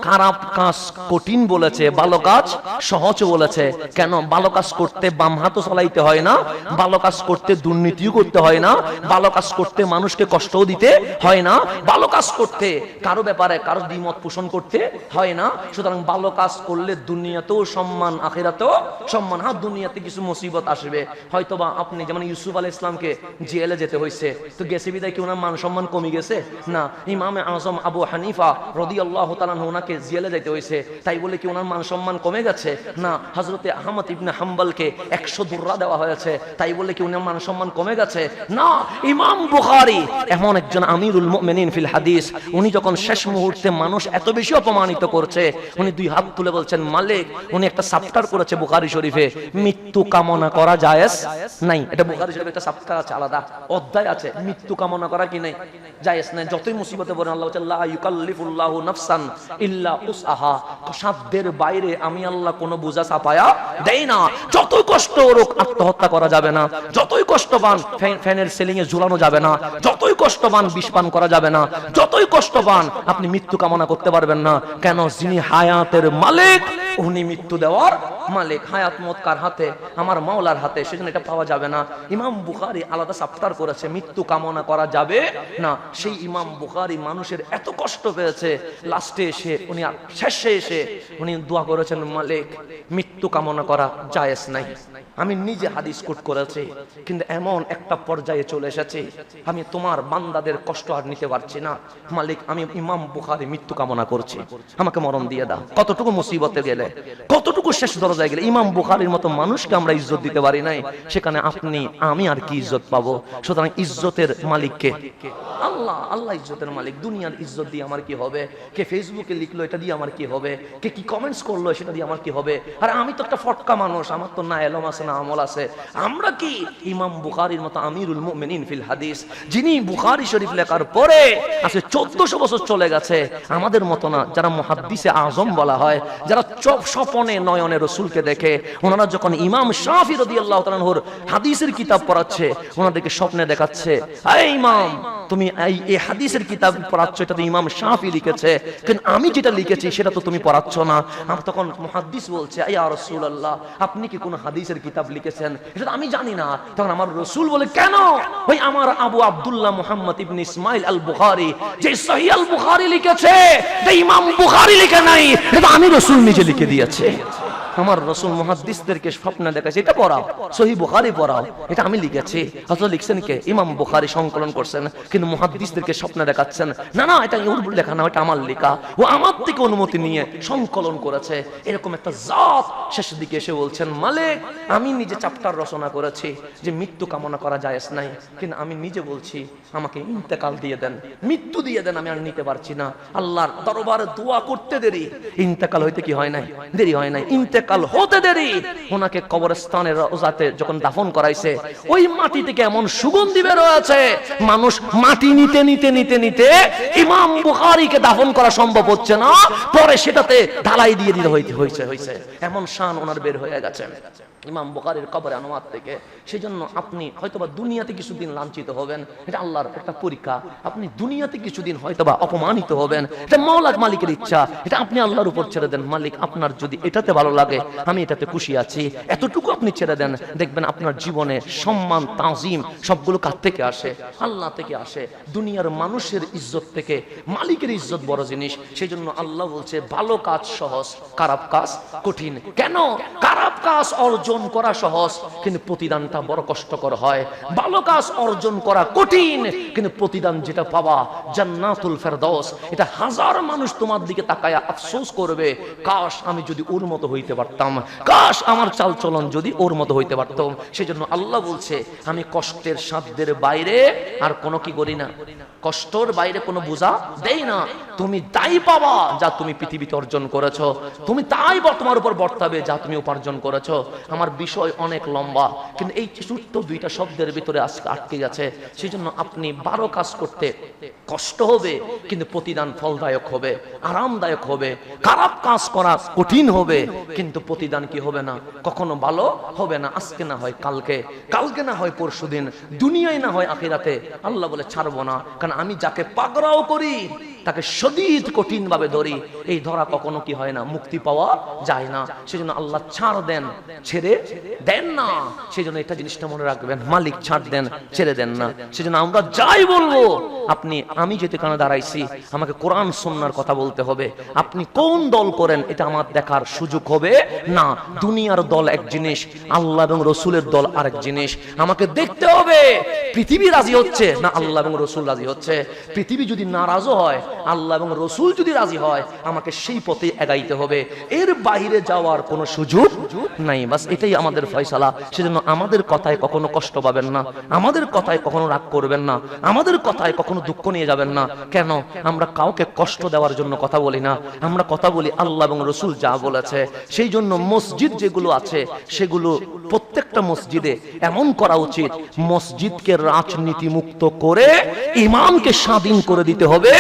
[SPEAKER 1] খারাপ কাজ কঠিন বলেছে, ভালো কাজ সহজ বলেছে। কেন? ভালো কাজ করতে বাম হাতও চালাইতে হয় না, ভালো কাজ করতে দুর্নীতিও করতে হয় না, ভালো কাজ করতে মানুষকে কষ্টও দিতে হয় না, ভালো কাজ করতে কারো ব্যাপারে কারো দ্বিমত পোষণ করতে হয় না। সুতরাং ভালো কাজ করলে দুনিয়াতেও সম্মান, আখিরাতেও সম্মান। হ্যাঁ, দুনিয়াতে কিছু মুসিবত আসবে, হয়তোবা আপনি যেমন ইউসুফ আলাইহিস সালামকে জেলে যেতে হয়েছে, তো গেছে বিদায় কি ওনার মান সম্মান কমে গেছে? না। ইমামে আযম আবু হানিফা রাদিয়াল্লাহু তাআলা ওনাকে ওনাকে জেলে যাইতে হয়েছে, তাই বলে কি ওনার মান সম্মান কমে গেছে? না। হযরতে আহমদ ইবনে হাম্বলকে 100 দুররা দেওয়া হয়েছে, তাই বলে কি ওনার মান সম্মান কমে গেছে? না। ইমাম বুখারী এমন একজন আমিরুল মুমিনিন ফিল হাদিস, উনি যখন শেষ মুহূর্তে মানুষ এত বেশি অপমানিত করছে, উনি 2 হাত তুলে বলছেন মালিক, উনি একটা চ্যাপ্টার করেছে বুখারী শরীফে, মৃত্যু কামনা করা জায়েজ নাই। এটা বুখারী শরীফে একটা চ্যাপ্টার আছে, আলাদা অধ্যায় আছে, মৃত্যু কামনা করা কি নাই, জায়েজ নাই। যতই মুসিবতে পড়েন আল্লাহ বলেন লা ইউকাল্লিফুল্লাহু নাফসান ইল্লা উসআহা, সাধ্যের বাইরে আমি আল্লাহ কোনো বোঝা চাপায়া দেই না। যতই কষ্ট হোক আত্মহত্যা করা যাবে না, যতই কষ্ট পান ফ্যানের সিলিং এ ঝুলানো যাবে না, যতই কষ্ট পান বিষ পান করা যাবে না, যতই কষ্ট পান আপনি মৃত্যু কামনা করতে পারবেন না। কেন? যিনি হায়াতের মালিক উনি মৃত্যু দেওয়ার মালিক। হায়াত মত কার হাতে? আমার মাওলার হাতে, সেজন্য এটা পাওয়া যাবে না। ইমাম বুখারী আলাদা চ্যাপ্টার করেছে মৃত্যু কামনা করা যাবে না। সেই ইমাম বুখারী মানুষের এত কষ্ট পেয়েছে, লাস্টে এসে উনি শেষে এসে উনি দোয়া করেছেন মালিক মৃত্যু কামনা করা জায়েজ নাই। আমি নিজে হাদিস কোট করেছি, কিন্তু এমন একটা পর্যায়ে চলে এসেছে আমি তোমার বান্দাদের কষ্ট আর নিতে পারছি না, মালিক আমি ইমাম বুখারী মৃত্যু কামনা করছি, আমাকে মরণ দিয়ে দাও। কতটুকু মুসিবতে গেলে, কতটুকু শেষ দরজায় গেলে ইমাম বুখারীর মতো মানুষকে আমরা ইজ্জত দিতে পারি নাই, সেখানে আপনি আমি আর কি ইজ্জত পাবো? সুতরাং ইজ্জতের মালিককে আল্লাহ, আল্লাহ ইজ্জতের মালিক। দুনিয়ার ইজ্জত দিয়ে আমার কি হবে? কে ফেসবুকে লিখলো এটা দিয়ে আমার কি হবে? কে কি কমেন্টস করলো সেটা দিয়ে আমার কি হবে? আর আমি তো একটা ফটকা মানুষ, আমার তো না এলম আছে না আমল আছে। আমরা কি ইমাম বুখারীর মতো আমিরুল মুমিনিন ফিল হাদিস, যিনি বুখারী শরীফ লেখার পরে আজকে 1400 বছর চলে গেছে, আমাদের মতো না, যারা মুহাদ্দিসে আজম বলা হয়, যারা স্বপনে নয়নে রাসূলকে দেখে, ওনারা যখন ইমাম শাফি রাদিয়াল্লাহু তাআলা আনহুর হাদিসের কিতাব পড়াচ্ছে, ওনাদেরকে স্বপ্নে দেখাচ্ছে, এই ইমাম তুমি এই হাদিসের কিতাব পড়াচ্ছ, এটা তো ইমাম শাফি লিখেছে, কিন্তু আমি যেটা লিখেছি সেটা তো তুমি পড়াচ্ছ না। তখন মুহাদ্দিস বলছে ইয়া রাসূলুল্লাহ আপনি কি কোন হাদিসের কিতাব লিখেছেন? এটা তো আমি জানি না। তখন আমার রাসূল বলে কেন? ওই আমার আবু আব্দুল্লাহ মুহাম্মদ ইবনে ইসমাইল আল বুখারী যে সহিহ আল বুখারী লিখেছে, এটা ইমাম বুখারী লিখে নাই, এটা আমি রাসূল নিজে লিখে দিয়েছে। আমার রাসূল মুহাদ্দিসদেরকে স্বপ্ন দেখাচ্ছে এটা পড়াও, সহিহ বুখারী পড়াও, এটা আমি লিখেছি। অথচ লিখছেন কে? ইমাম বুখারী সংকলন করছেন, কিন্তু মুহাদ্দিসদেরকে স্বপ্ন দেখাচ্ছেন না না এটা ওর লেখা না, এটা আমার লেখা, ও আমার থেকে অনুমতি নিয়ে সংকলন করেছে। এরকম একটা জাত শেষের দিকে এসে বলছেন মালিক আমি নিজে চ্যাপ্টার রচনা করেছি যে মৃত্যু কামনা করা জায়েজ নাই, কিন্তু আমি নিজে বলছি আমাকে ইন্তেকাল দিয়ে দেন, মৃত্যু দিয়ে দেন, আমি আর নিতে পারছি না। আল্লাহর দরবারে দোয়া করতে দেরি, ইন্তেকাল হইতে কি হয় নাই? দেরি হয় নাই। ইন্তেকাল হতে দেরি, ওনাকে কবরস্থানের রওজাতে যখন দাফন করাইছে, ওই মাটি থেকে এমন সুগন্ধি বের হয়েছে, মানুষ মাটি নিতে নিতে নিতে নিতে ইমাম বুখারীকে দাফন করা সম্ভব হচ্ছে না, পরে সেটাতে ঢালাই দিয়ে দিতে হয়েছে, এমন শান ওনার বের হয়ে গেছে ইমাম বুখারীর কবরে আনোয়ার থেকে। সেজন্য আপনি হয়তোবা দুনিয়াতে কিছুদিন লাঞ্ছিত হবেন, এটা আল্লাহর একটা পরীক্ষা। আপনি দুনিয়াতে কিছুদিন হয়তোবা অপমানিত হবেন, এটা মাওলার মালিকের ইচ্ছা, এটা আপনি আল্লাহর উপর ছেড়ে দেন। মালিক আপনার যদি এটাতে ভালো লাগে আমি এটাতে খুশি আছি, এতটুকু আপনি ছেড়ে দেন, দেখবেন আপনার জীবনে সম্মান তাজিম সবগুলো কার থেকে আসে? আল্লাহ থেকে আসে। দুনিয়ার মানুষের ইজ্জত থেকে মালিকের ইজ্জত বড় জিনিস। সেজন্য আল্লাহ বলছে ভালো কাজ সহজ, খারাপ কাজ কঠিন। কেন? খারাপ কাজ অর্জন করা সহজ, কিন্তু প্রতিদানটা বড় কষ্টকর হয়। ভালো কাজ অর্জন করা কঠিন, কিন্তু প্রতিদান যেটা পাওয়া জান্নাতুল ফেরদাউস, এটা হাজার মানুষ তোমার দিকে তাকায়া আফসোস করবে, কাশ আমি যদি ওর মতো হইতে পারতাম, কাশ আমার চালচলন যদি ওর মতো হইতে পারতাম। সেজন্য আল্লাহ বলছে আমি কষ্টের সাধ্যের বাইরে আর কোনো কি করি না, কষ্টর বাইরে কোনো বোঝা দেই না। তুমি তাই পাবা যা তুমি পৃথিবীতে অর্জন করেছো, তুমি তাই তোমার উপর বর্তাবে যা তুমি উপার্জন করেছো। আমার বিষয় অনেক লম্বা, কিন্তু এই ছোট্ট 2টা শব্দের ভিতরে আজকে আটকে গেছে। সেজন্য আপনি 12 কাজ করতে কষ্ট হবে, কিন্তু প্রতিদান ফলদায়ক হবে, আরামদায়ক হবে। খারাপ কাজ করা কঠিন হবে, কিন্তু প্রতিদান কি হবে না, কখনো ভালো হবে না। আজকে না হয় কালকে, কালকে না হয় পরশুদিন, দুনিয়ায় না হয় আখিরাতে। আল্লাহ বলে ছাড়বো না, কারণ আমি যাকে পাকড়াও করি তাকে শদীদ কঠিন ভাবে ধরি। এই ধরা কখনো কি হয় না, মুক্তি পাওয়া যায় না। সেজন্য আল্লাহ ছাড় দেন, ছেড়ে দেন না। সেজন্য এটা জিনিসটা মনে রাখবেন, মালিক ছাড় দেন, ছেড়ে দেন না। সেজন্য আমরা যাই বলবো, আপনি আমি যেখানে দাঁড়াইছি আমাকে কোরআন সুন্নাহর কথা বলতে হবে। আপনি কোন দল করেন এটা আমার দেখার সুযোগ হবে না। দুনিয়ার দল এক জিনিস, আল্লাহ এবং রসুলের দল আরেক জিনিস। আমাকে দেখতে হবে পৃথিবী রাজি হচ্ছে না আল্লাহ এবং রসুল রাজি হচ্ছে। পৃথিবী যদি নারাজও হয় আল্লাহ এবং রসুল যদি রাজি হয় আমাকে সেই পথে এগাইতে হবে, এর বাইরে যাওয়ার কোনো সুযোগ নাই। বাস এটাই আমাদের ফয়সালা। সেজন্য আমাদের কথায় কখনো কষ্ট পাবেন না, আমাদের কথায় কখনো রাগ করবেন না, আমাদের কথায় কখনো দুঃখ নিয়ে যাবেন না। কেন? আমরা কাউকে কষ্ট দেওয়ার জন্য কথা বলি না, আমরা কথা বলি আল্লাহ এবং রসুল যা বলেছে। সেই জন্য মসজিদ যেগুলো আছে সেগুলো প্রত্যেকটা মসজিদে এমন করা উচিত, মসজিদকে রাজনীতি মুক্ত করে ইমামকে স্বাধীন করে দিতে হবে।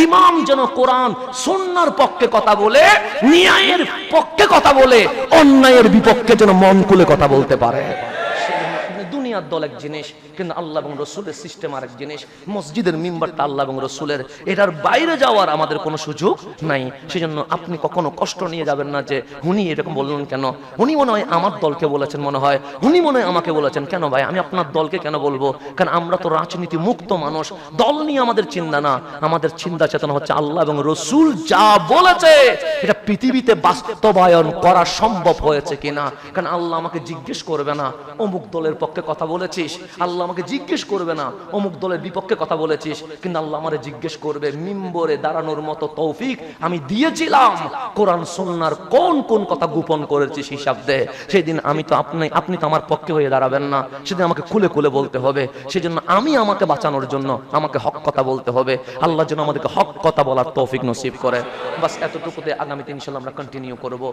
[SPEAKER 1] ইমাম যেন কোরআন সুন্নাহর পক্ষে কথা বলে, ন্যায়ের পক্ষে কথা বলে, অন্যায়ের বিপক্ষে যেন মন খুলে কথা বলতে পারে। দুনিয়ার দল এক জিনিস, কিন্তু আল্লাহ এবং রসুলের সিস্টেম আরেক জিনিস। মসজিদের মিম্বারটা আল্লাহ এবং রসুলের, এটার বাইরে যাওয়ার আমাদের কোনো সুযোগ নাই। সেজন্য আপনি কখনো কষ্ট নিয়ে যাবেন না যে উনি এরকম বললেন কেন, উনি মনে হয় আমার দলকে বলেছেন, মনে হয় উনি মনে হয় আমাকে বলেছেন। কেন ভাই, আমি আপনার দলকে কেন বলবো? কারণ আমরা তো রাজনীতি মুক্ত মানুষ, দল নিয়ে আমাদের চিন্তা না, আমাদের চিন্তা চেতনা হচ্ছে আল্লাহ এবং রসুল যা বলেছে এটা পৃথিবীতে বাস্তবায়ন করা সম্ভব হয়েছে কিনা। কারণ আল্লাহ আমাকে জিজ্ঞেস করবে না অমুক দলের পক্ষে কথা বলেছিস, আল্লাহ আমাকে জিজ্ঞেস করবে না অমুক দলের বিপক্ষে কথা বলেছিস, কিন্তু আল্লাহ আমারে জিজ্ঞেস করবে মিম্বরে দাঁড়ানোর মতো তৌফিক আমি দিয়েছিলাম, কোরআন সুন্নাহর কোন কোন কথা গোপন করেছিস হিসাব দে। সেদিন আমি তো আপনি তো আমার পক্ষে হয়ে দাঁড়াবেন না, সেদিন আমাকে খুলে খুলে বলতে হবে। সেজন্য আমাকে বাঁচানোর জন্য আমাকে হক কথা বলতে হবে। আল্লাহ যেন আমাদেরকে হক কথা বলার তৌফিক নসিব করে। বাস এতটুকুতে আগামীতে ইনশাআল্লাহ আমরা কন্টিনিউ করব।